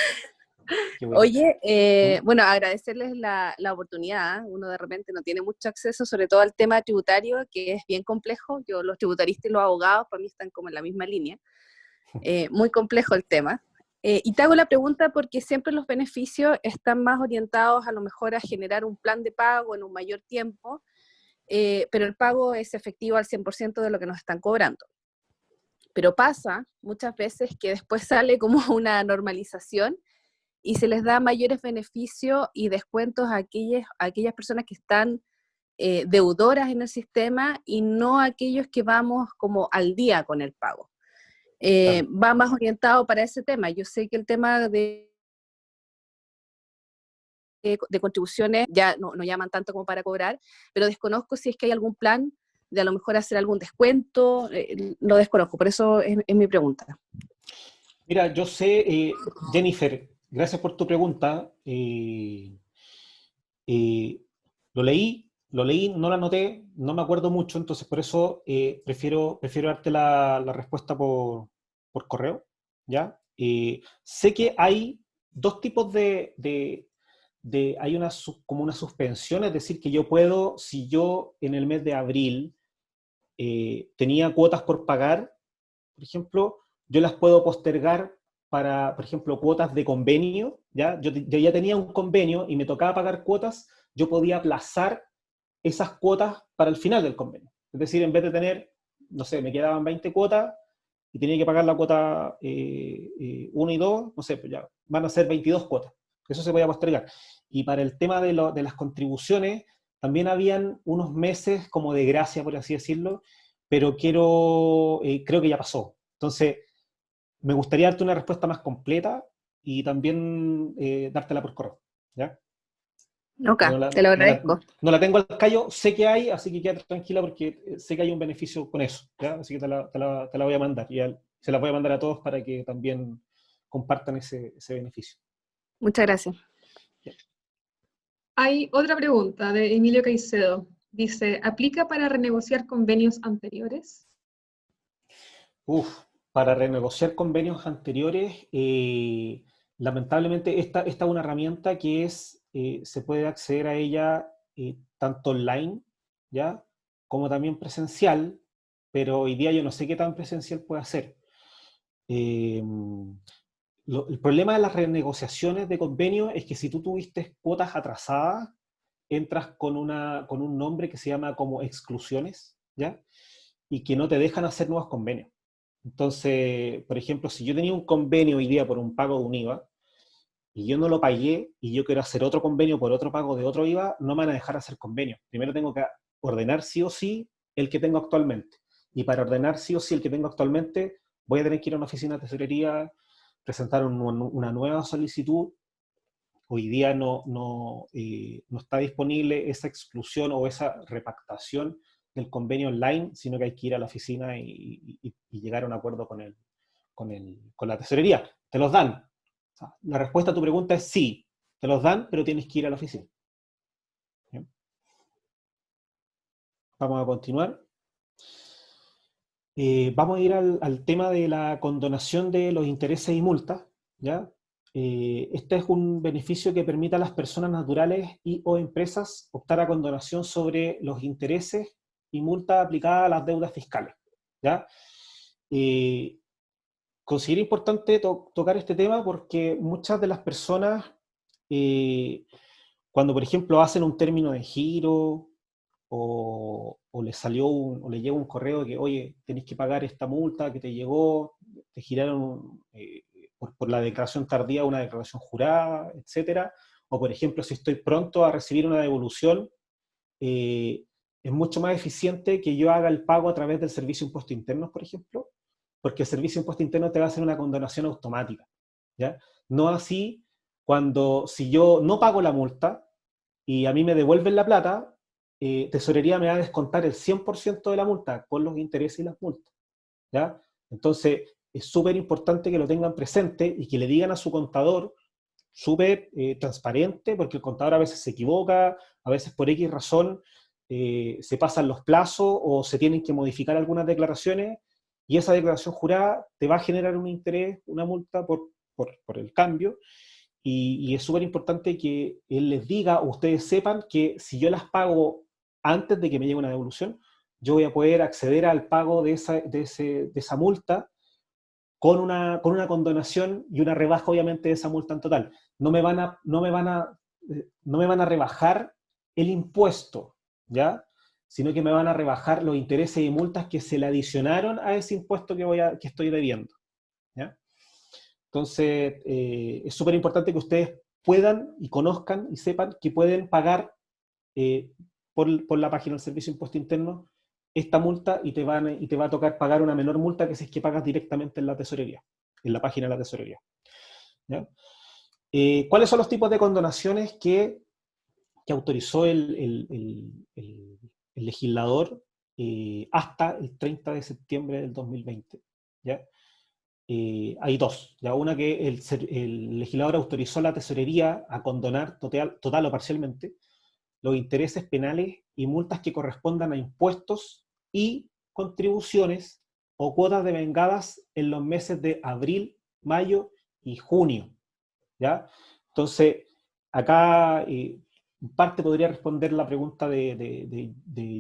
A: Qué bueno.
E: Oye, bueno, agradecerles la oportunidad. Uno de repente no tiene mucho acceso, sobre todo al tema tributario, que es bien complejo. Yo, los tributaristas y los abogados, para mí están como en la misma línea. Muy complejo el tema. Y te hago la pregunta porque siempre los beneficios están más orientados a lo mejor a generar un plan de pago en un mayor tiempo, pero el pago es efectivo al 100% de lo que nos están cobrando. Pero pasa muchas veces que después sale como una normalización y se les da mayores beneficios y descuentos a aquellas personas que están deudoras en el sistema y no a aquellos que vamos como al día con el pago.
A: Claro.
E: Va más orientado para ese tema. Yo sé que el tema de contribuciones ya no llaman tanto como para cobrar, pero desconozco si es que hay algún plan de a lo mejor hacer algún descuento, lo desconozco, por eso es mi pregunta.
A: Mira, yo sé, Jennifer, gracias por tu pregunta. Lo leí, no la anoté, no me acuerdo mucho, entonces por eso prefiero darte la respuesta por correo, ¿ya? Sé que hay dos tipos hay como una suspensión, es decir, que yo puedo, si yo en el mes de abril tenía cuotas por pagar, por ejemplo, yo las puedo postergar para, por ejemplo, cuotas de convenio, ¿ya? Yo ya tenía un convenio y me tocaba pagar cuotas, yo podía aplazar esas cuotas para el final del convenio. Es decir, en vez de tener, no sé, me quedaban 20 cuotas y tenía que pagar la cuota 1 y 2, no sé, pues ya van a ser 22 cuotas. Eso se podía postergar. Y para el tema de las contribuciones, también habían unos meses como de gracia, por así decirlo, pero creo que ya pasó. Entonces, me gustaría darte una respuesta más completa y también dártela por correo, ¿ya?
E: Ok, te lo agradezco.
A: No la tengo al callo, sé que hay, así que quédate tranquila porque sé que hay un beneficio con eso, ¿ya? Así que te la voy a mandar. Y Se las voy a mandar a todos para que también compartan ese beneficio.
E: Muchas gracias.
B: Hay otra pregunta de Emilio Caicedo. Dice, ¿aplica para renegociar convenios anteriores?
A: Para renegociar convenios anteriores, lamentablemente esta es una herramienta que se puede acceder a ella tanto online, ¿ya? Como también presencial, pero hoy día yo no sé qué tan presencial puede ser. El problema de las renegociaciones de convenios es que si tú tuviste cuotas atrasadas, entras con un nombre que se llama como exclusiones, ¿ya? Y que no te dejan hacer nuevos convenios. Entonces, por ejemplo, si yo tenía un convenio hoy día por un pago de un IVA, y yo no lo pagué, y yo quiero hacer otro convenio por otro pago de otro IVA, no me van a dejar hacer convenio. Primero tengo que ordenar sí o sí el que tengo actualmente. Y para ordenar sí o sí el que tengo actualmente, voy a tener que ir a una oficina de tesorería, presentar una nueva solicitud. Hoy día no está disponible esa exclusión o esa repactación del convenio online, sino que hay que ir a la oficina y llegar a un acuerdo con la tesorería. Te los dan. O sea, la respuesta a tu pregunta es sí, te los dan, pero tienes que ir a la oficina. ¿Bien? Vamos a continuar. Vamos a ir al tema de la condonación de los intereses y multas, ¿ya? Este es un beneficio que permite a las personas naturales o empresas optar a condonación sobre los intereses y multas aplicadas a las deudas fiscales, ¿ya? Considero importante tocar este tema porque muchas de las personas, cuando por ejemplo hacen un término de giro, o le llega un correo que, oye, tenés que pagar esta multa que te llegó, te giraron por la declaración tardía una declaración jurada, etcétera, o por ejemplo, si estoy pronto a recibir una devolución, es mucho más eficiente que yo haga el pago a través del servicio de impuestos internos, por ejemplo, porque el servicio de impuestos internos te va a hacer una condonación automática, ¿ya? No así si yo no pago la multa y a mí me devuelven la plata, Tesorería me va a descontar el 100% de la multa con los intereses y las multas, ¿ya? Entonces, es súper importante que lo tengan presente y que le digan a su contador, súper transparente, porque el contador a veces se equivoca, a veces por X razón se pasan los plazos o se tienen que modificar algunas declaraciones y esa declaración jurada te va a generar un interés, una multa por el cambio. Y es súper importante que él les diga, o ustedes sepan, que si yo las pago antes de que me llegue una devolución, yo voy a poder acceder al pago de esa multa con una condonación y una rebaja, obviamente, de esa multa en total. No me van a rebajar el impuesto, ¿ya? Sino que me van a rebajar los intereses y multas que se le adicionaron a ese impuesto que estoy debiendo, ¿ya? Entonces, es súper importante que ustedes puedan y conozcan y sepan que pueden pagar por la página del Servicio de Impuesto Interno esta multa y te va a tocar pagar una menor multa que si es que pagas directamente en la tesorería, en la página de la tesorería, ¿ya? ¿Cuáles son los tipos de condonaciones que autorizó el legislador hasta el 30 de septiembre del 2020? ¿Ya? Hay dos. ¿Ya? Una que el legislador autorizó a la tesorería a condonar total o parcialmente los intereses penales y multas que correspondan a impuestos y contribuciones o cuotas devengadas en los meses de abril, mayo y junio, ¿ya? Entonces, acá en parte podría responder la pregunta de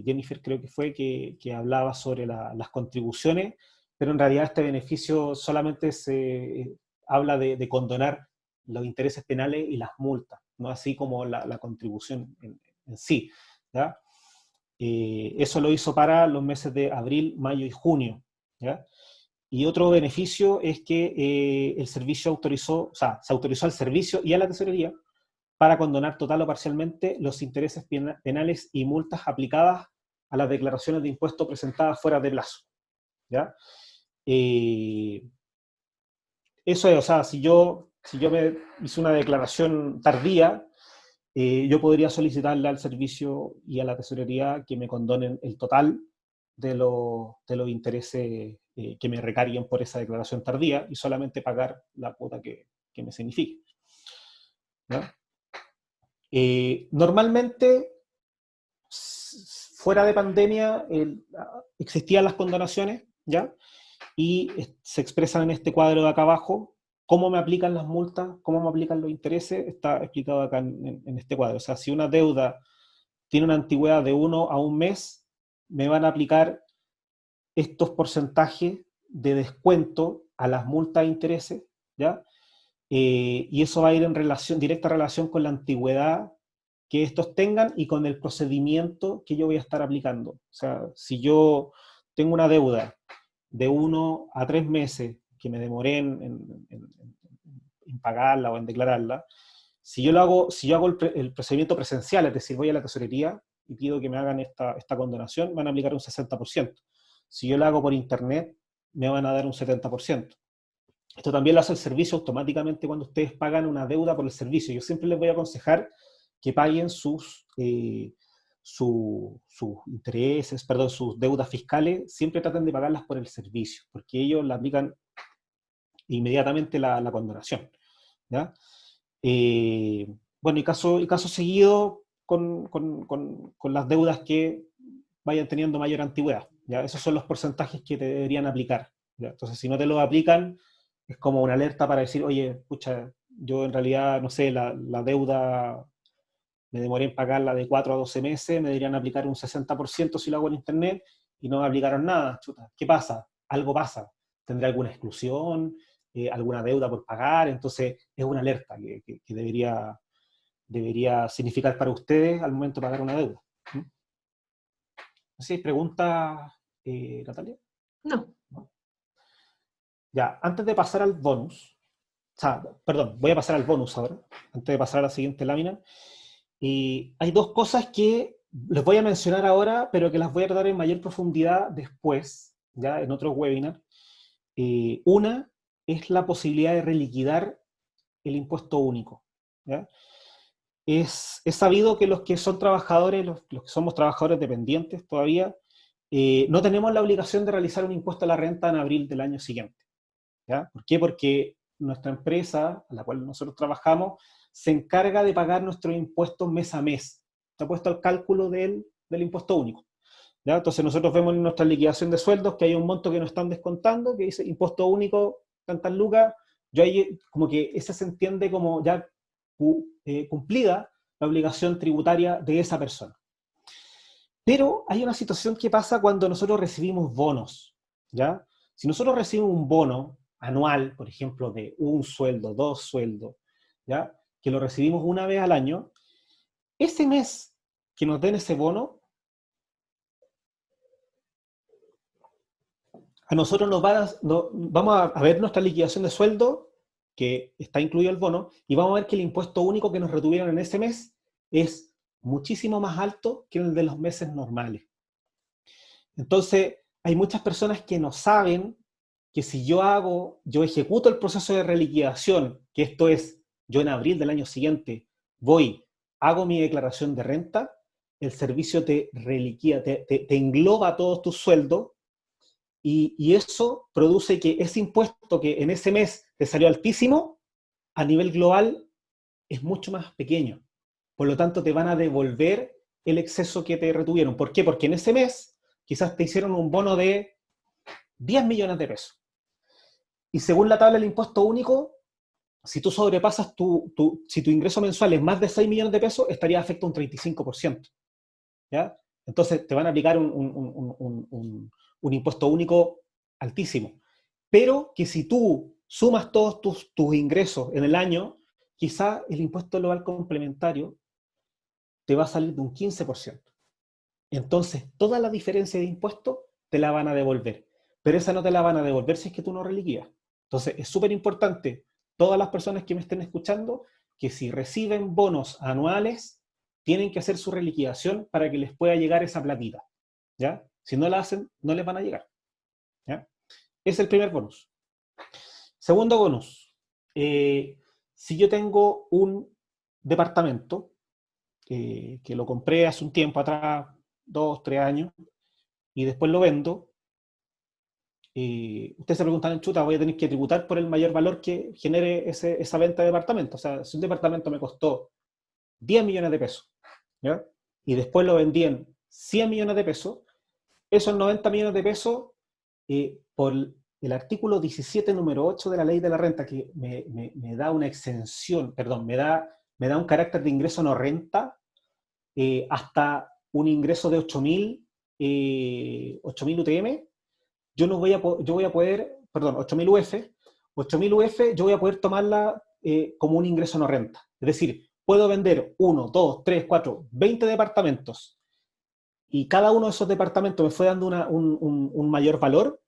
A: Jennifer, creo que fue, que hablaba sobre las contribuciones, pero en realidad este beneficio solamente se habla de condonar los intereses penales y las multas, no así como la contribución en sí, ¿ya? Eso lo hizo para los meses de abril, mayo y junio, ¿ya? Y otro beneficio es que el servicio se autorizó al servicio y a la tesorería para condonar total o parcialmente los intereses penales y multas aplicadas a las declaraciones de impuesto presentadas fuera de plazo, ¿ya? Eso es, o sea, si yo me hice una declaración tardía, yo podría solicitarle al servicio y a la tesorería que me condonen el total de los intereses que me recarguen por esa declaración tardía y solamente pagar la cuota que me signifique. ¿Ya? Normalmente, fuera de pandemia, existían las condonaciones, ¿ya? Y se expresan en este cuadro de acá abajo. ¿Cómo me aplican las multas? ¿Cómo me aplican los intereses? Está explicado acá en este cuadro. O sea, si una deuda tiene una antigüedad de 1 a 1 mes, me van a aplicar estos porcentajes de descuento a las multas e intereses, ¿ya? Y eso va a ir en directa relación con la antigüedad que estos tengan y con el procedimiento que yo voy a estar aplicando. O sea, si yo tengo una deuda de 1 a 3 meses que me demoré en pagarla o en declararla, si yo hago el procedimiento presencial, es decir, voy a la tesorería y pido que me hagan esta condonación, van a aplicar un 60%. Si yo lo hago por internet, me van a dar un 70%. Esto también lo hace el servicio automáticamente cuando ustedes pagan una deuda por el servicio. Yo siempre les voy a aconsejar que paguen sus intereses, perdón, sus deudas fiscales, siempre traten de pagarlas por el servicio, porque ellos le aplican inmediatamente la condonación, ¿ya? Bueno, y caso seguido con las deudas que vayan teniendo mayor antigüedad, ¿ya? Esos son los porcentajes que te deberían aplicar, ¿ya? Entonces, si no te lo aplican, es como una alerta para decir, oye, pucha, yo en realidad, no sé, la deuda me demoré en pagarla de 4 a 12 meses, me deberían aplicar un 60% si lo hago en internet, y no me aplicaron nada. Chuta, ¿qué pasa? Algo pasa. ¿Tendré alguna exclusión? ¿Alguna deuda por pagar? Entonces, es una alerta que debería significar para ustedes al momento de pagar una deuda. ¿Mm? No sé si hay preguntas, Natalia.
B: No.
A: Ya, antes de pasar al bonus, o sea, perdón, voy a pasar al bonus ahora, antes de pasar a la siguiente lámina. Y hay dos cosas que les voy a mencionar ahora, pero que las voy a tratar en mayor profundidad después, ya en otro webinar. Una es la posibilidad de reliquidar el impuesto único, ¿ya? Es sabido que los que son trabajadores, los que somos trabajadores dependientes todavía, no tenemos la obligación de realizar un impuesto a la renta en abril del año siguiente, ¿ya? ¿Por qué? Porque nuestra empresa, a la cual nosotros trabajamos, se encarga de pagar nuestros impuestos mes a mes. Está puesto al cálculo del impuesto único, ¿ya? Entonces nosotros vemos en nuestra liquidación de sueldos que hay un monto que nos están descontando, que dice impuesto único, tantas lucas. Yo ahí como que esa se entiende como ya cumplida la obligación tributaria de esa persona. Pero hay una situación que pasa cuando nosotros recibimos bonos, ¿ya? Si nosotros recibimos un bono anual, por ejemplo, de 1 sueldo, 2 sueldos, ¿ya? Que lo recibimos una vez al año, ese mes que nos den ese bono, a nosotros vamos a ver nuestra liquidación de sueldo, que está incluido el bono, y vamos a ver que el impuesto único que nos retuvieron en ese mes es muchísimo más alto que el de los meses normales. Entonces, hay muchas personas que no saben que si yo ejecuto el proceso de reliquidación, que esto es, yo en abril del año siguiente hago mi declaración de renta, el servicio te reliquida, te engloba todos tus sueldos, y eso produce que ese impuesto que en ese mes te salió altísimo, a nivel global es mucho más pequeño. Por lo tanto, te van a devolver el exceso que te retuvieron. ¿Por qué? Porque en ese mes quizás te hicieron un bono de 10 millones de pesos. Y según la tabla del impuesto único, si tú sobrepasas si tu ingreso mensual es más de 6 millones de pesos, estaría afecto a un 35%. ¿Ya? Entonces te van a aplicar un impuesto único altísimo. Pero que si tú sumas todos tus ingresos en el año, quizá el impuesto global complementario te va a salir de un 15%. Entonces, toda la diferencia de impuestos te la van a devolver. Pero esa no te la van a devolver si es que tú no reliquidas. Entonces, es súper importante, todas las personas que me estén escuchando, que si reciben bonos anuales, tienen que hacer su reliquidación para que les pueda llegar esa platita, ¿ya? Si no la hacen, no les van a llegar, ¿ya? Es el primer bonus. Segundo bonus. Si yo tengo un departamento que lo compré hace un tiempo atrás, 2, 3 años, y después lo vendo, ustedes se preguntan, chuta, voy a tener que tributar por el mayor valor que genere esa venta de departamento. O sea, si un departamento me costó 10 millones de pesos, ¿ya? Y después lo vendí en 100 millones de pesos, esos 90 millones de pesos, por el artículo 17, número 8 de la ley de la renta, que me da una exención, perdón, me da un carácter de ingreso no renta, hasta un ingreso de 8.000 UTM, yo voy a poder, perdón, 8.000 UF, yo voy a poder tomarla como un ingreso no renta. Es decir, puedo vender 1, 2, 3, 4, 20 departamentos, y cada uno de esos departamentos me fue dando un mayor valor.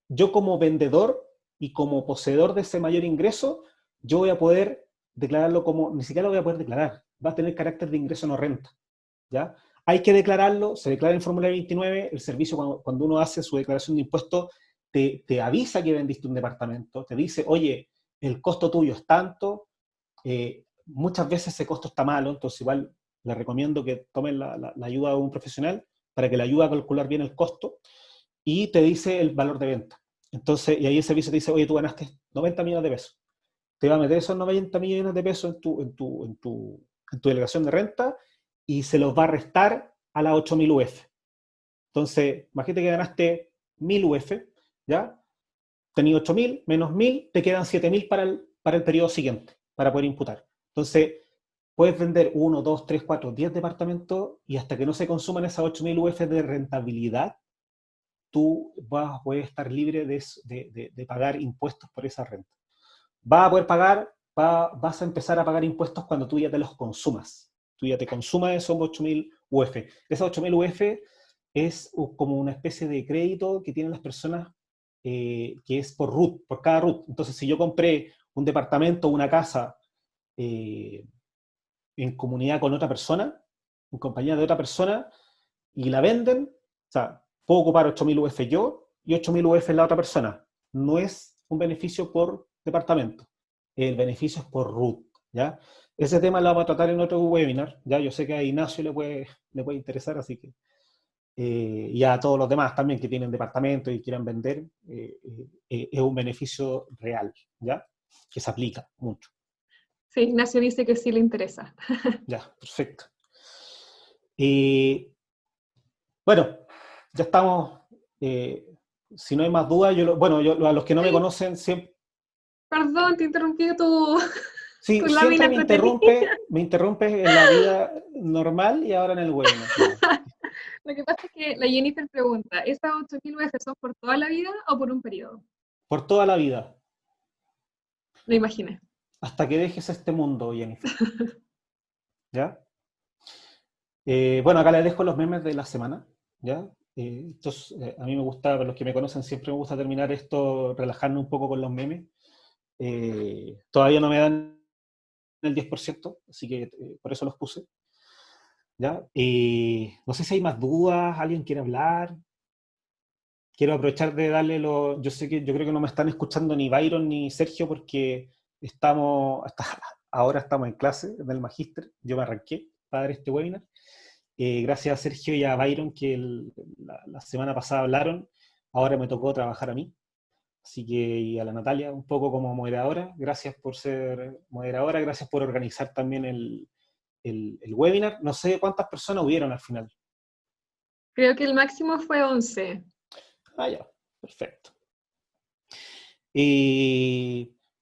A: Yo como vendedor y como poseedor de ese mayor ingreso, yo voy a poder declararlo como, ni siquiera lo voy a poder declarar, va a tener carácter de ingreso no renta, ¿ya? Hay que declararlo, se declara en el formulario 29, el servicio cuando uno hace su declaración de impuestos, te avisa que vendiste un departamento, te dice, oye, el costo tuyo es tanto, muchas veces ese costo está malo, entonces igual les recomiendo que tomen la ayuda de un profesional para que le ayude a calcular bien el costo, y te dice el valor de venta. Entonces, y ahí el servicio te dice, oye, tú ganaste 90 millones de pesos. Te va a meter esos 90 millones de pesos en tu declaración de renta, y se los va a restar a las 8.000 UF. Entonces, imagínate que ganaste 1.000 UF, ¿ya? Tenías 8.000 menos 1.000, te quedan 7.000 para el periodo siguiente, para poder imputar. Entonces, puedes vender 1, 2, 3, 4, 10 departamentos, y hasta que no se consuman esas 8.000 UF de rentabilidad, tú vas a poder estar libre de pagar impuestos por esa renta. Vas a poder pagar, vas a empezar a pagar impuestos cuando tú ya te los consumas. Tú ya te consumas esos 8.000 UF. Esas 8.000 UF es como una especie de crédito que tienen las personas, que es por RUT, por cada RUT. Entonces, si yo compré un departamento o una casa en comunidad con otra persona, en compañía de otra persona, y la venden, o sea, puedo ocupar 8.000 UF yo y 8.000 UF la otra persona. No es un beneficio por departamento, el beneficio es por RUT, ¿ya? Ese tema lo vamos a tratar en otro webinar, ¿ya? Yo sé que a Ignacio le puede interesar, así que, y a todos los demás también que tienen departamento y quieran vender, es un beneficio real, ¿ya? Que se aplica mucho.
B: Sí, Ignacio dice que sí le interesa.
A: Ya, perfecto. Bueno, ya estamos. Si no hay más dudas, a los que no me conocen, siempre.
B: Perdón, te interrumpí tu
A: Sí,
B: lámina
A: siempre me
B: entretenida.
A: interrumpes en la vida normal y ahora en el webinar.
B: Lo que pasa es que la Jennifer pregunta, ¿estas 8.000 UF son por toda la vida o por un periodo?
A: Por toda la vida,
B: Lo imaginé.
A: hasta que dejes este mundo, Jennifer. ¿Ya? Bueno, acá les dejo los memes de la semana, ¿ya? A mí me gusta, para los que me conocen, siempre me gusta terminar esto, relajarme un poco con los memes. Todavía no me dan el 10%, así que por eso los puse. ¿Ya? No sé si hay más dudas, alguien quiere hablar. Quiero aprovechar de darle yo creo que no me están escuchando ni Byron ni Sergio porque ahora estamos en clase del magíster, yo me arranqué para dar este webinar. Gracias a Sergio y a Byron que la semana pasada hablaron, ahora me tocó trabajar a mí. Así que, y a la Natalia, un poco como moderadora, gracias por ser moderadora, gracias por organizar también el webinar. No sé cuántas personas hubieron al final.
B: Creo que el máximo fue 11.
A: Ah, ya, perfecto.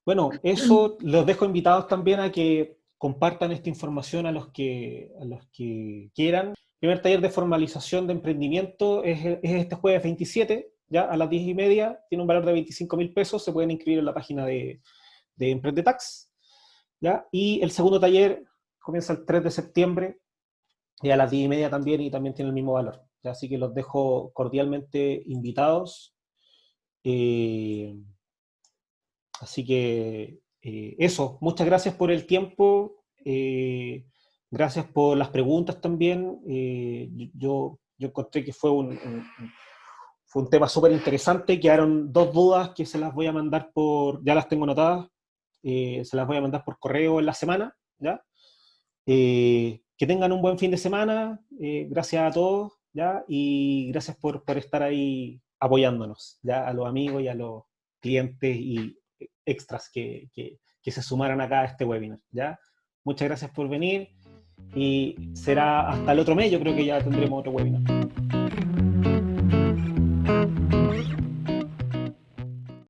A: Bueno, eso los dejo invitados también a que compartan esta información a los que quieran. El primer taller de formalización de emprendimiento es este jueves 27, ya a las 10:30, tiene un valor de 25.000 pesos, se pueden inscribir en la página de Emprendetax, ¿ya? Y el segundo taller comienza el 3 de septiembre, y a las 10:30 también, y también tiene el mismo valor, ¿ya? Así que los dejo cordialmente invitados. Así que eso, muchas gracias por el tiempo, gracias por las preguntas también. Yo encontré que fue un tema súper interesante, quedaron 2 dudas que se las voy a mandar ya las tengo anotadas, se las voy a mandar por correo en la semana, ¿ya? Que tengan un buen fin de semana, gracias a todos, ¿ya? Y gracias por estar ahí apoyándonos, ¿ya? A los amigos y a los clientes y extras que se sumaran acá a este webinar, ¿ya? Muchas gracias por venir y será hasta el otro mes, yo creo que ya tendremos otro webinar.